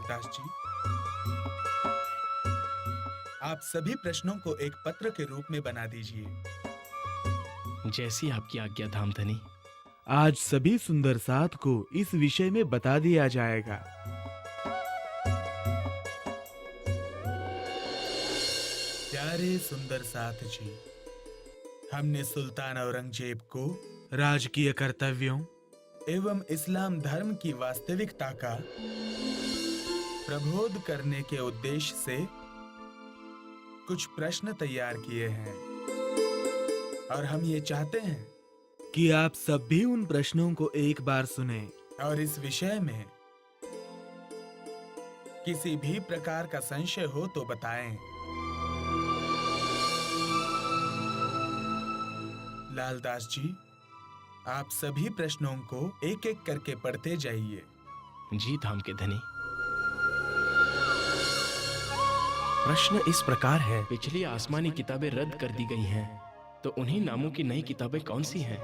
लालदास जी, आप सभी प्रश्नों को एक पत्र के रूप में बना दीजिए। जैसी आपकी आज्ञा धामधनी। आज सभी सुंदर साथ को इस विषय में बता दिया जाएगा। प्यारे सुंदर साथ जी, हमने सुल्तान औरंगजेब को राजकीय कर्तव्यों एवं इस्लाम धर्म की वास्तविकता का प्रबोध करने के उद्देश्य से कुछ प्रश्न तैयार किए हैं और हम ये चाहते हैं कि आप सब भी उन प्रश्नों को एक बार सुनें और इस विषय में किसी भी प्रकार का संशय हो तो बताएं। लालदास जी, आप सभी प्रश्नों को एक एक करके पढ़ते जाइए। जी धाम के धनी। प्रश्न इस प्रकार है, पिछली आसमानी किताबें रद्द कर दी गई हैं, तो उन्हीं नामों की नई किताबें कौन सी हैं?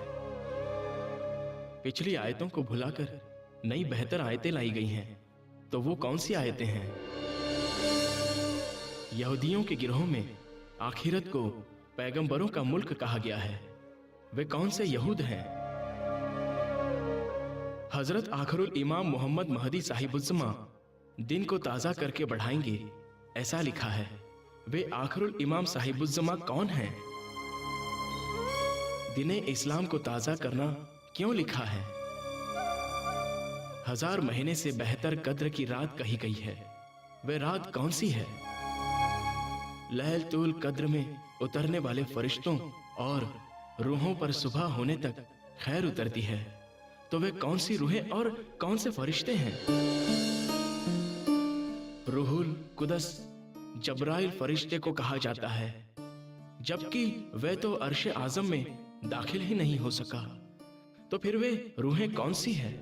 पिछली आयतों को भुलाकर नई बेहतर आयतें लाई गई हैं, तो वो कौन सी आयतें हैं? यहूदियों के गिरोह में आखिरत को पैगंबरों का मुल्क कहा गया है, वे कौन से यहूद हैं? हजरत आखरुल इमाम मोहम्मद महदी साहिबुज़्ज़मा दिन को ताजा करके बढ़ाएंगे, ऐसा लिखा है। वे आखरुल इमाम साहिबुज़्ज़मा कौन हैं? दिने इस्लाम को ताजा करना क्यों लिखा है? 1000 महीने से बेहतर कद्र की रात कही गई है, वे रात कौन सी है? लैलतुल कद्र में उतरने वाले फरिश्तों और रूहों पर सुबह होने तक खैर उतरती है, तो वे कौन सी रूहें और कौन से फरिश्ते हैं? रूहुल कुदस जब्राइल फरिश्ते को कहा जाता है, जबकि वे तो अर्श आजम में दाखिल ही नहीं हो सका, तो फिर वे रूहें कौन सी हैं?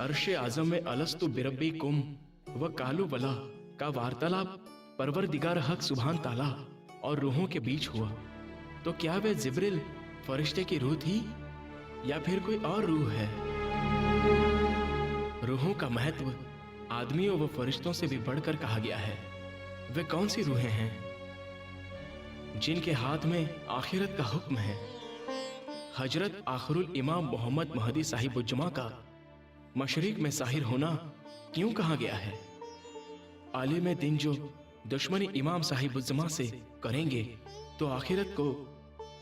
अर्श आजम में अलस्तु बिरब्बी कुम व कालू बला का वार्तालाप परवरदिगार हक सुभान ताला और रूहों के बीच हुआ, तो क्या वे जिब्रिल फरिश्ते की रूह थी या फिर कोई और रूह है? रूहों का महत्व आदमियों व फरिश्तों से भी बढ़कर कहा गया है। वे कौन सी रूहें हैं जिनके हाथ में आखिरत का हुक्म है? हजरत आखरुल इमाम मोहम्मद महदी साहिबुज़्ज़मा का मशरिक में साहिर होना क्यों कहा गया है? आलिम दिन जो दुश्मनी इमाम साहिबुज़्ज़मा से करेंगे, तो आखिरत को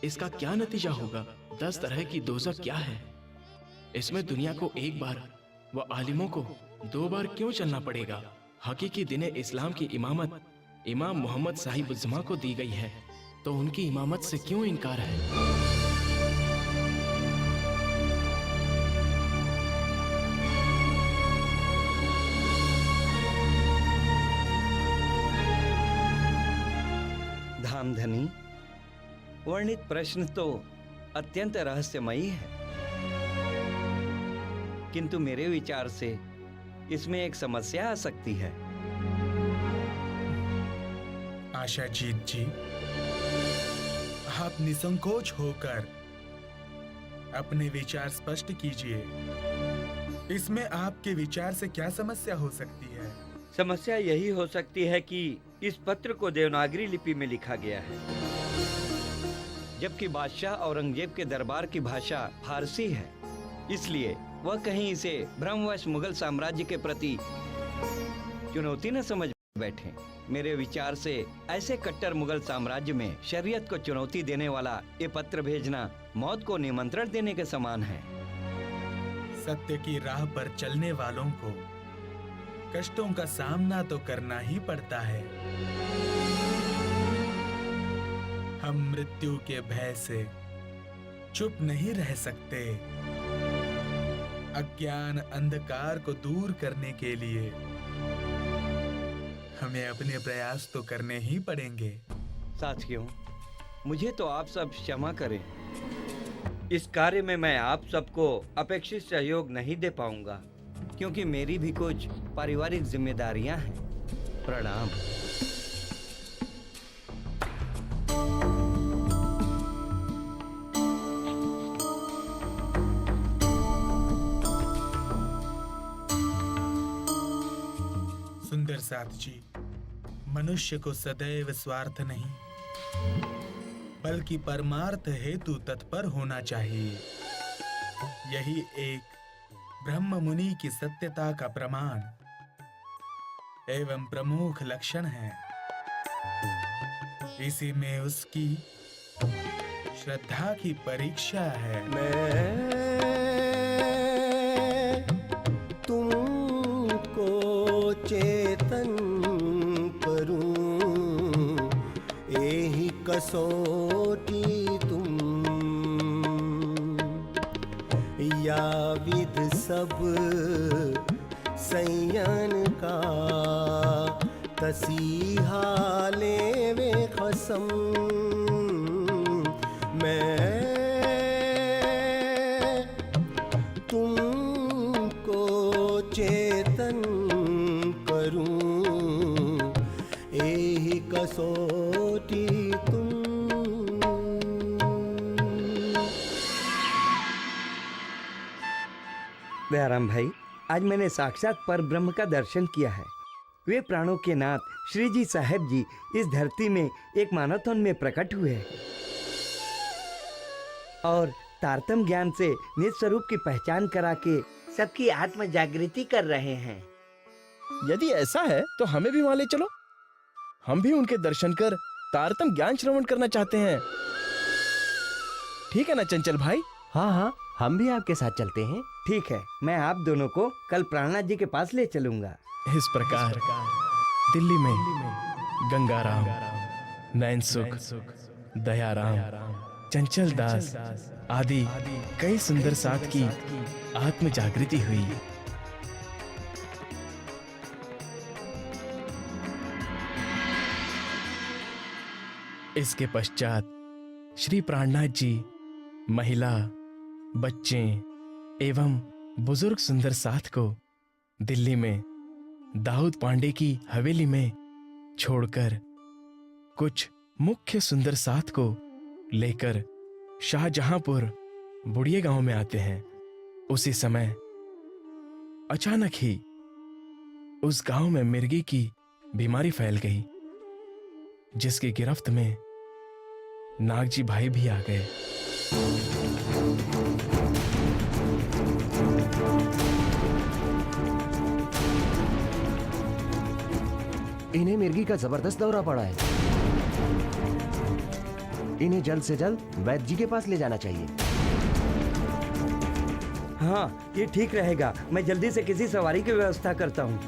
इसका क्या नतीजा होगा? 10 तरह की दोज़ख क्या है? इसमें दुनिया को एक बार व आलिमों को 2 बार क्यों चलना पड़ेगा? हकीकी दिने इस्लाम की इमामत इमाम मोहम्मद साहिबुज़्ज़मा को दी गई है, तो उनकी इमामत से क्यों इनकार है? धामधनी, वर्णित प्रश्न तो अत्यंत रहस्यमयी है, किंतु मेरे विचार से इसमें एक समस्या आ सकती है। आशाजीत जी, आप निसंकोच होकर अपने विचार स्पष्ट कीजिए। इसमें आपके विचार से क्या समस्या हो सकती है? समस्या यही हो सकती है कि इस पत्र को देवनागरी लिपि में लिखा गया है, जबकि बादशाह औरंगजेब के दरबार की भाषा फारसी है। इसलिए वह कहीं इसे भ्रमवश मुगल साम्राज्य के प्रति चुनौती न समझ बैठे। मेरे विचार से ऐसे कट्टर मुगल साम्राज्य में शरीयत को चुनौती देने वाला ये पत्र भेजना मौत को निमंत्रण देने के समान है। सत्य की राह पर चलने वालों को कष्टों का सामना तो करना ही पड़ता है। हम मृत्यु के भय से चुप नहीं रह सकते। अज्ञान अंधकार को दूर करने के लिए हमें अपने प्रयास तो करने ही पड़ेंगे। साथियों, मुझे तो आप सब क्षमा करें। इस कार्य में मैं आप सबको अपेक्षित सहयोग नहीं दे पाऊंगा, क्योंकि मेरी भी कुछ पारिवारिक जिम्मेदारियां हैं। प्रणाम। साथ जी, मनुष्य को सदैव स्वार्थ नहीं बल्कि परमार्थ हेतु तत्पर होना चाहिए। यही एक ब्रह्म मुनि की सत्यता का प्रमाण एवं प्रमुख लक्षण है। इसी में उसकी श्रद्धा की परीक्षा है। मैं तुमको चेतन करूं, यही कसौटी तुम या विध सब संयन का तसीहा लेवे कसम। मैं तुमको चेतन करूं, यही कसौटी तुम। दयाराम भाई, आज मैंने साक्षात पर ब्रह्म का दर्शन किया है। वे प्राणों के नाथ श्री जी साहेब जी इस धरती में एक मानवतन में प्रकट हुए और तारतम ज्ञान से निज स्वरूप की पहचान करा के सबकी आत्म जागृति कर रहे हैं। यदि ऐसा है तो हमें भी वहां ले चलो। हम भी उनके दर्शन कर तारतम ज्ञान श्रवण करना चाहते हैं। ठीक है ना चंचल भाई? हाँ हाँ, हम भी आपके साथ चलते हैं। ठीक है, मैं आप दोनों को कल प्राणनाथ जी के पास ले चलूंगा। इस प्रकार दिल्ली में गंगाराम, नैनसुख, दयाराम, चंचल दास आदि कई सुंदर साथ की आत्म जागृति हुई। इसके पश्चात श्री प्राणनाथ जी महिला, बच्चे एवं बुजुर्ग सुंदर साथ को दिल्ली में दाऊद पांडे की हवेली में छोड़कर कुछ मुख्य सुंदर साथ को लेकर शाहजहांपुर बुढ़िया गांव में आते हैं। उसी समय अचानक ही उस गांव में मिर्गी की बीमारी फैल गई, जिसकी गिरफ्त में नागजी भाई भी आ गए। इन्हें मिर्गी का जबरदस्त दौरा पड़ा है। इन्हें जल्द से जल्द वैद्य जी के पास ले जाना चाहिए। हाँ, ये ठीक रहेगा। मैं जल्दी से किसी सवारी की व्यवस्था करता हूँ।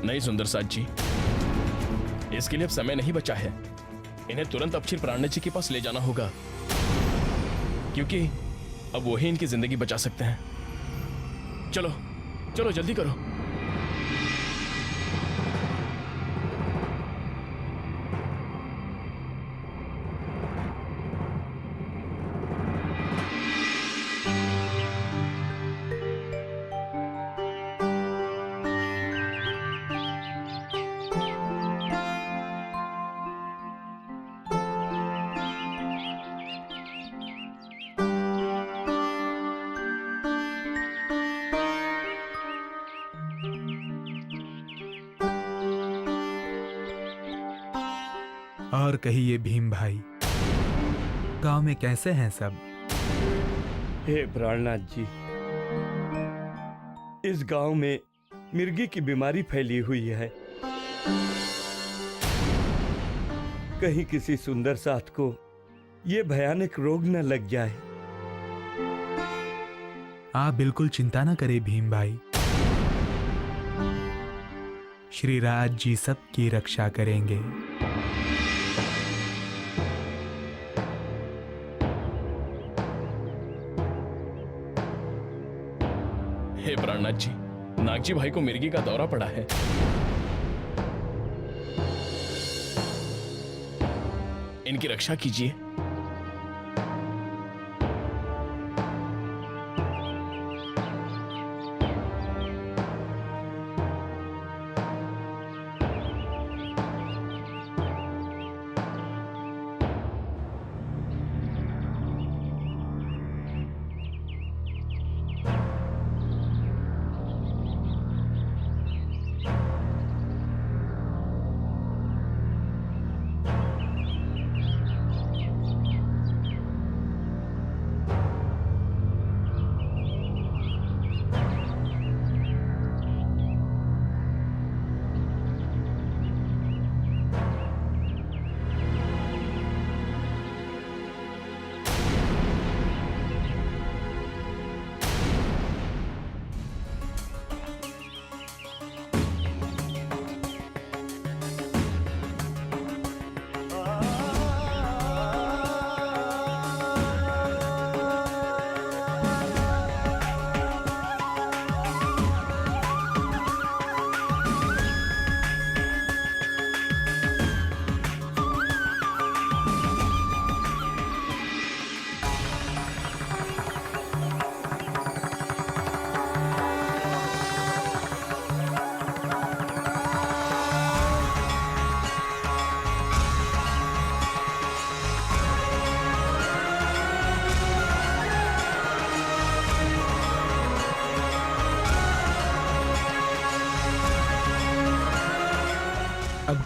नहीं सुंदर साथ जी, इसके लिए अब समय नहीं बचा है। इन्हें तुरंत अब श्री प्राणनाथ जी के पास ले जाना होगा, क्योंकि अब वही इनकी जिंदगी बचा सकते हैं। चलो चलो जल्दी करो। और कहिए भीम भाई, गांव में कैसे हैं सब? हे प्राणनाथ जी, इस गांव में मिर्गी की बीमारी फैली हुई है। कहीं किसी सुंदर साथ को ये भयानक रोग न लग जाए। आप बिल्कुल चिंता न करें भीम भाई, श्री राज जी सबकी रक्षा करेंगे। हे प्राणनाथ जी, नागजी भाई को मिर्गी का दौरा पड़ा है। इनकी रक्षा कीजिए।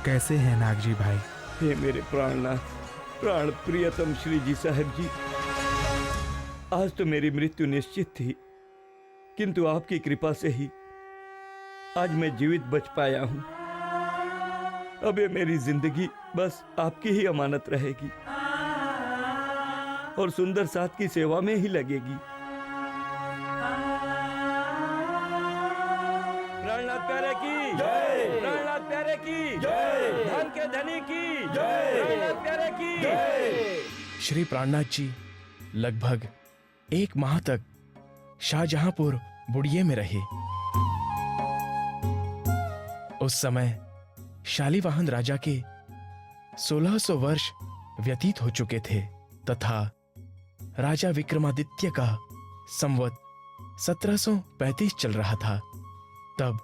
कैसे हैं नागजी भाई? हे मेरे प्राणनाथ, प्राण प्रियतम श्री जी साहब जी, आज तो मेरी मृत्यु निश्चित थी, किंतु आपकी कृपा से ही आज मैं जीवित बच पाया हूं। अब ये मेरी जिंदगी बस आपकी ही अमानत रहेगी और सुंदर साथ की सेवा में ही लगेगी। प्राणनाथ प्यारे की जय, प्राणनाथ प्यारे की जय, धन के धनी की जय, प्राणनाथ प्यारे की जय। श्री प्राणनाथ जी लगभग 1 माह तक शाहजहांपुर बुड़िये में रहे। उस समय शालीवाहन राजा के 1600 वर्ष व्यतीत हो चुके थे तथा राजा विक्रमादित्य का संवत 1735 चल रहा था। तब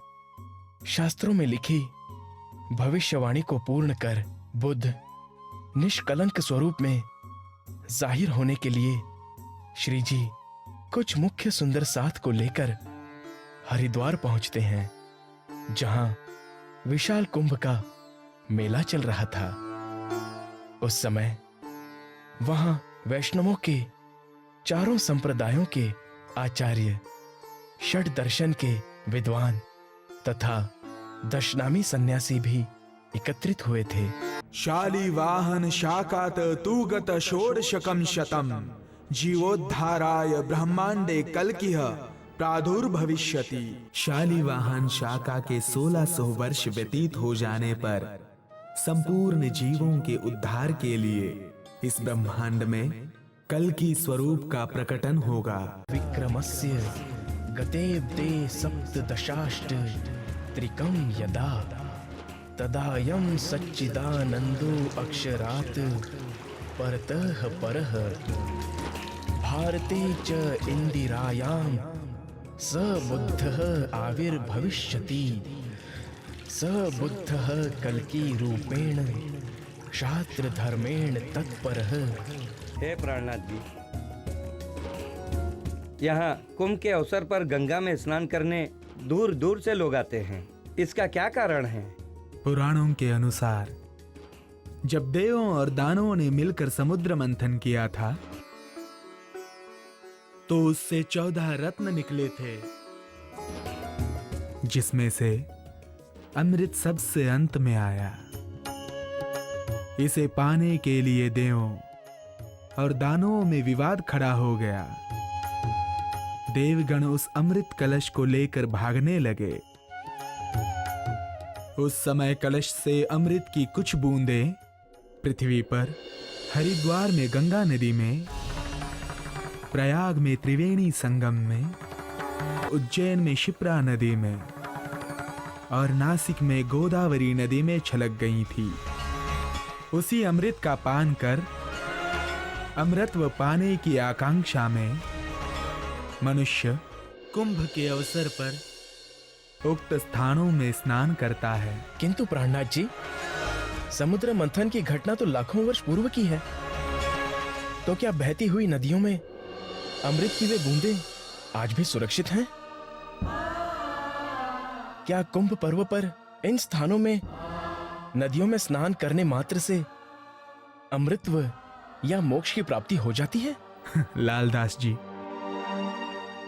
शास्त्रों में लिखी भविष्यवाणी को पूर्ण कर बुद्ध निष्कलंक स्वरूप में जाहिर होने के लिए श्री जी कुछ मुख्य सुंदर साथ को लेकर हरिद्वार पहुंचते हैं, जहां विशाल कुंभ का मेला चल रहा था। उस समय वहां वैष्णवों के चारों संप्रदायों के आचार्य, षड दर्शन के विद्वान तथा दशनामी सन्यासी भी एकत्रित हुए थे। शालीवाहन शाकात तूगत षोडशकं शतम् जीवोद्धाराय ब्रह्मांडे कल्किह प्रादुर्भविष्यति। शालीवाहन शाका के 1600 वर्ष व्यतीत हो जाने पर संपूर्ण जीवों के उद्धार के लिए इस ब्रह्मांड में कल्कि स्वरूप का प्रकटन होगा। विक्रमस्य गतेब्दे सप्तदशाष्ट त्रिकं यदा तदायं सच्चिदानंदो अक्षरात् परतः परः भारते च इंदिरायां स बुद्धः आविर्भविष्यति। स बुद्धः कल्कि रूपेण शास्त्र धर्मेण तत्परः। हे प्राणनाथ जी, यहाँ कुंभ के अवसर पर गंगा में स्नान करने दूर दूर से लोग आते हैं, इसका क्या कारण है? पुराणों के अनुसार जब देवों और दानवों ने मिलकर समुद्र मंथन किया था तो उससे 14 रत्न निकले थे, जिसमें से अमृत सबसे अंत में आया। इसे पाने के लिए देवों और दानवों में विवाद खड़ा हो गया। देवगण उस अमृत कलश को लेकर भागने लगे। उस समय कलश से अमृत की कुछ बूंदें पृथ्वी पर, हरिद्वार में गंगा नदी में, प्रयाग में त्रिवेणी संगम में, उज्जैन में शिप्रा नदी में और नासिक में गोदावरी नदी में छलक गई थी। उसी अमृत का पान कर अमृतत्व पाने की आकांक्षा में मनुष्य कुंभ के अवसर पर उक्त स्थानों में स्नान करता है। किंतु प्राणनाथ जी, समुद्र मंथन की घटना तो लाखों वर्ष पूर्व की है, तो क्या बहती हुई नदियों में अमृत की वे बूंदें आज भी सुरक्षित हैं? क्या कुंभ पर्व पर इन स्थानों में नदियों में स्नान करने मात्र से अमृतत्व या मोक्ष की प्राप्ति हो जाती है? लालदास जी,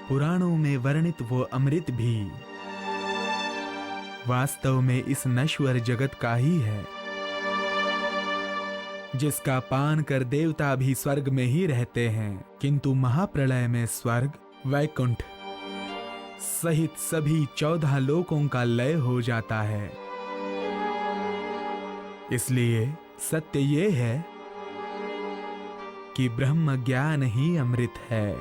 पुराणों में वर्णित वो अमृत भी वास्तव में इस नश्वर जगत का ही है, जिसका पान कर देवता भी स्वर्ग में ही रहते हैं, किंतु महाप्रलय में स्वर्ग, वैकुंठ सहित सभी 14 लोकों का लय हो जाता है। इसलिए सत्य ये है कि ब्रह्म ज्ञान ही अमृत है,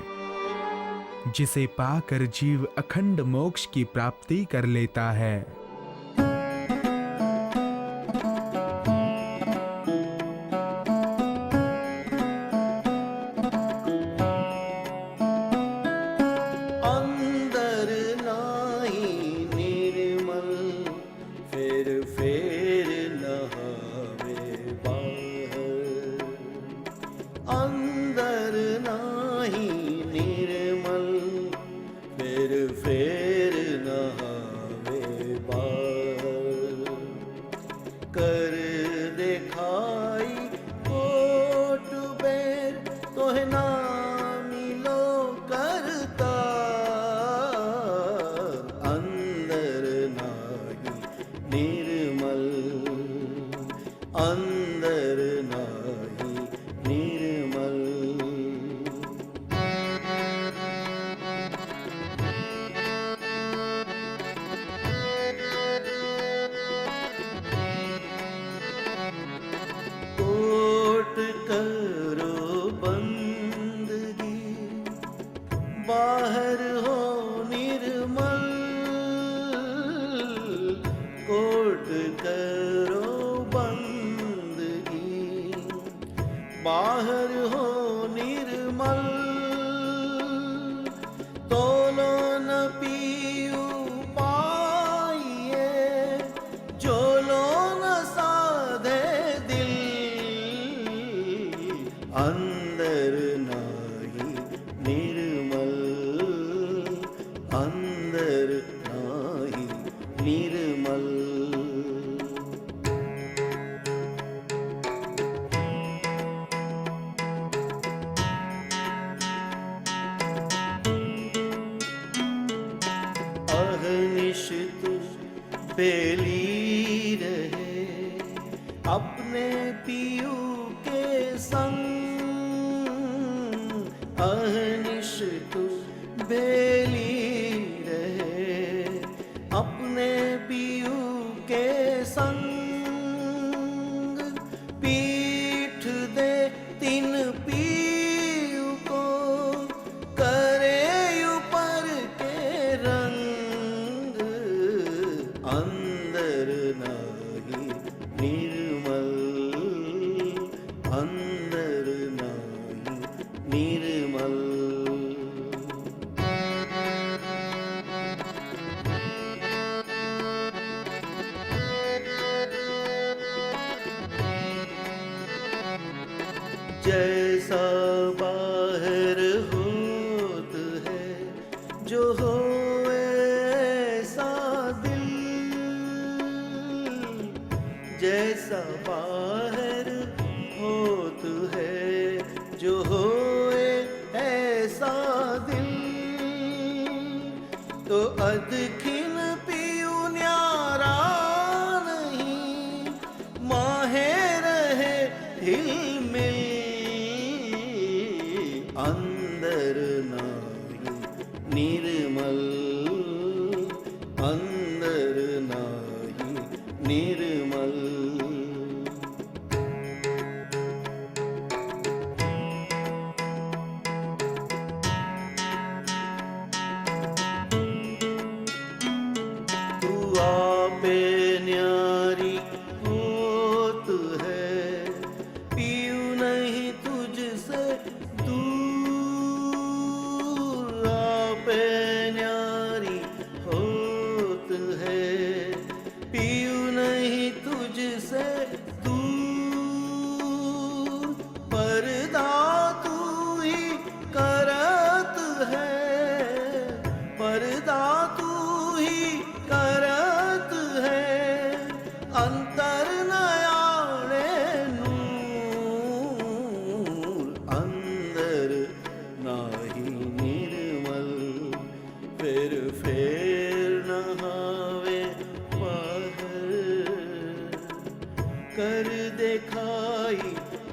जिसे पाकर जीव अखंड मोक्ष की प्राप्ति कर लेता है। देखाई कोट बेर तोहे ना मिलो करता अंदर नाही निर्मल अंदर नाही निर्मल कोट करो बंदगी बाहर हो निर्मल कोट करो बंदगी बाहर हो निर्मल तोलो न पीऊ पाइए जोलो न साधे दिल अंदर नाही निर्मल अंदर नाही निर्मल अहनिश तू बेली रहे अपने पियू के संग अहनिश तू बेली रहे अपने पियू के संग पीठ दे तीन पियू को करे ऊपर के रंग अंदर नाही निर्मल अंदर नाही निर्मल जैसा बाहर होत है जो हो ऐसा दिल जैसा बाहर होत है जो हो ऐसा दिल तो अदखिन पियू न्यारा नहीं माहे रहे हिल मिल अंदर नाही निर्मल अंदर नाही निर्मल तू आपे न्यारी होत है पीऊ नहीं तुझसे दूर आपे न्यारी होत है पीऊ नहीं तुझसे दूर पर्दा तू ही करत है पर्दा तू ही करत है अंतर नयाणे नूर अंदर नाही निर्मल फिर नहावे बाहर कर देखाई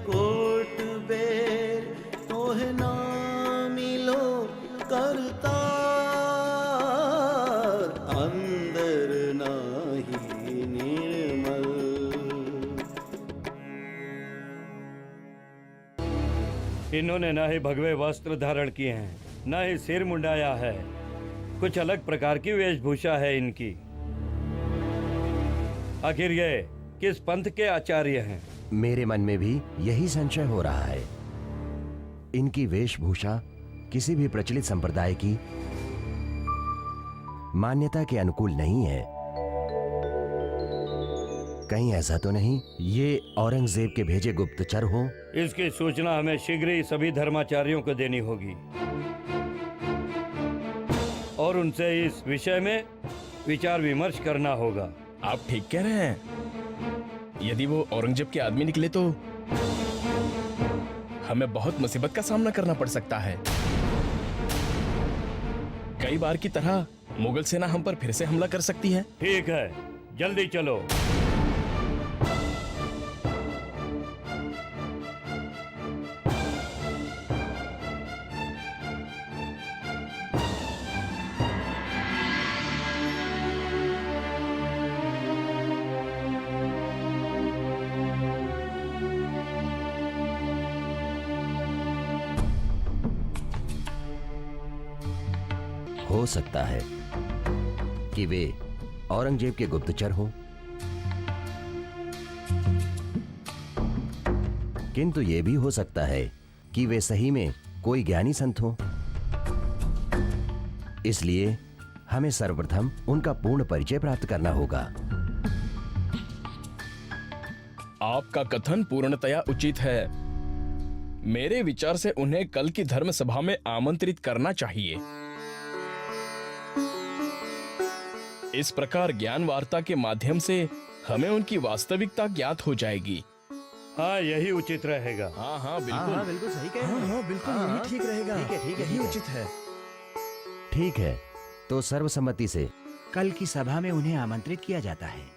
कोट बेर तोहे ना मिलो करता अंदर नाही निर्मल इन्होंने न ही भगवे वस्त्र धारण किए हैं न ही सिर मुंडाया है कुछ अलग प्रकार की वेशभूषा है इनकी आखिर ये किस पंथ के आचार्य हैं मेरे मन में भी यही संशय हो रहा है इनकी वेशभूषा किसी भी प्रचलित संप्रदाय की मान्यता के अनुकूल नहीं है कहीं ऐसा तो नहीं ये औरंगजेब के भेजे गुप्तचर हो इसकी सूचना हमें शीघ्र ही सभी धर्माचार्यों को देनी होगी और उनसे इस विषय में विचार विमर्श करना होगा आप ठीक कह रहे हैं यदि वो औरंगजेब के आदमी निकले तो हमें बहुत मुसीबत का सामना करना पड़ सकता है। कई बार की तरह मुगल सेना हम पर फिर से हमला कर सकती है। ठीक है, जल्दी चलो। हो सकता है कि वे औरंगजेब के गुप्तचर हों, किंतु यह भी हो सकता है कि वे सही में कोई ज्ञानी संत हों। इसलिए हमें सर्वप्रथम उनका पूर्ण परिचय प्राप्त करना होगा। आपका कथन पूर्णतया उचित है। मेरे विचार से उन्हें कल की धर्म सभा में आमंत्रित करना चाहिए। इस प्रकार ज्ञान वार्ता के माध्यम से हमें उनकी वास्तविकता ज्ञात हो जाएगी। हाँ, यही उचित रहेगा। हाँ हाँ बिल्कुल। हाँ, बिल्कुल सही कह रहे हैं। हाँ बिल्कुल, यही ठीक रहेगा। ठीक है, यही उचित है। ठीक है, तो सर्वसम्मति से कल की सभा में उन्हें आमंत्रित किया जाता है।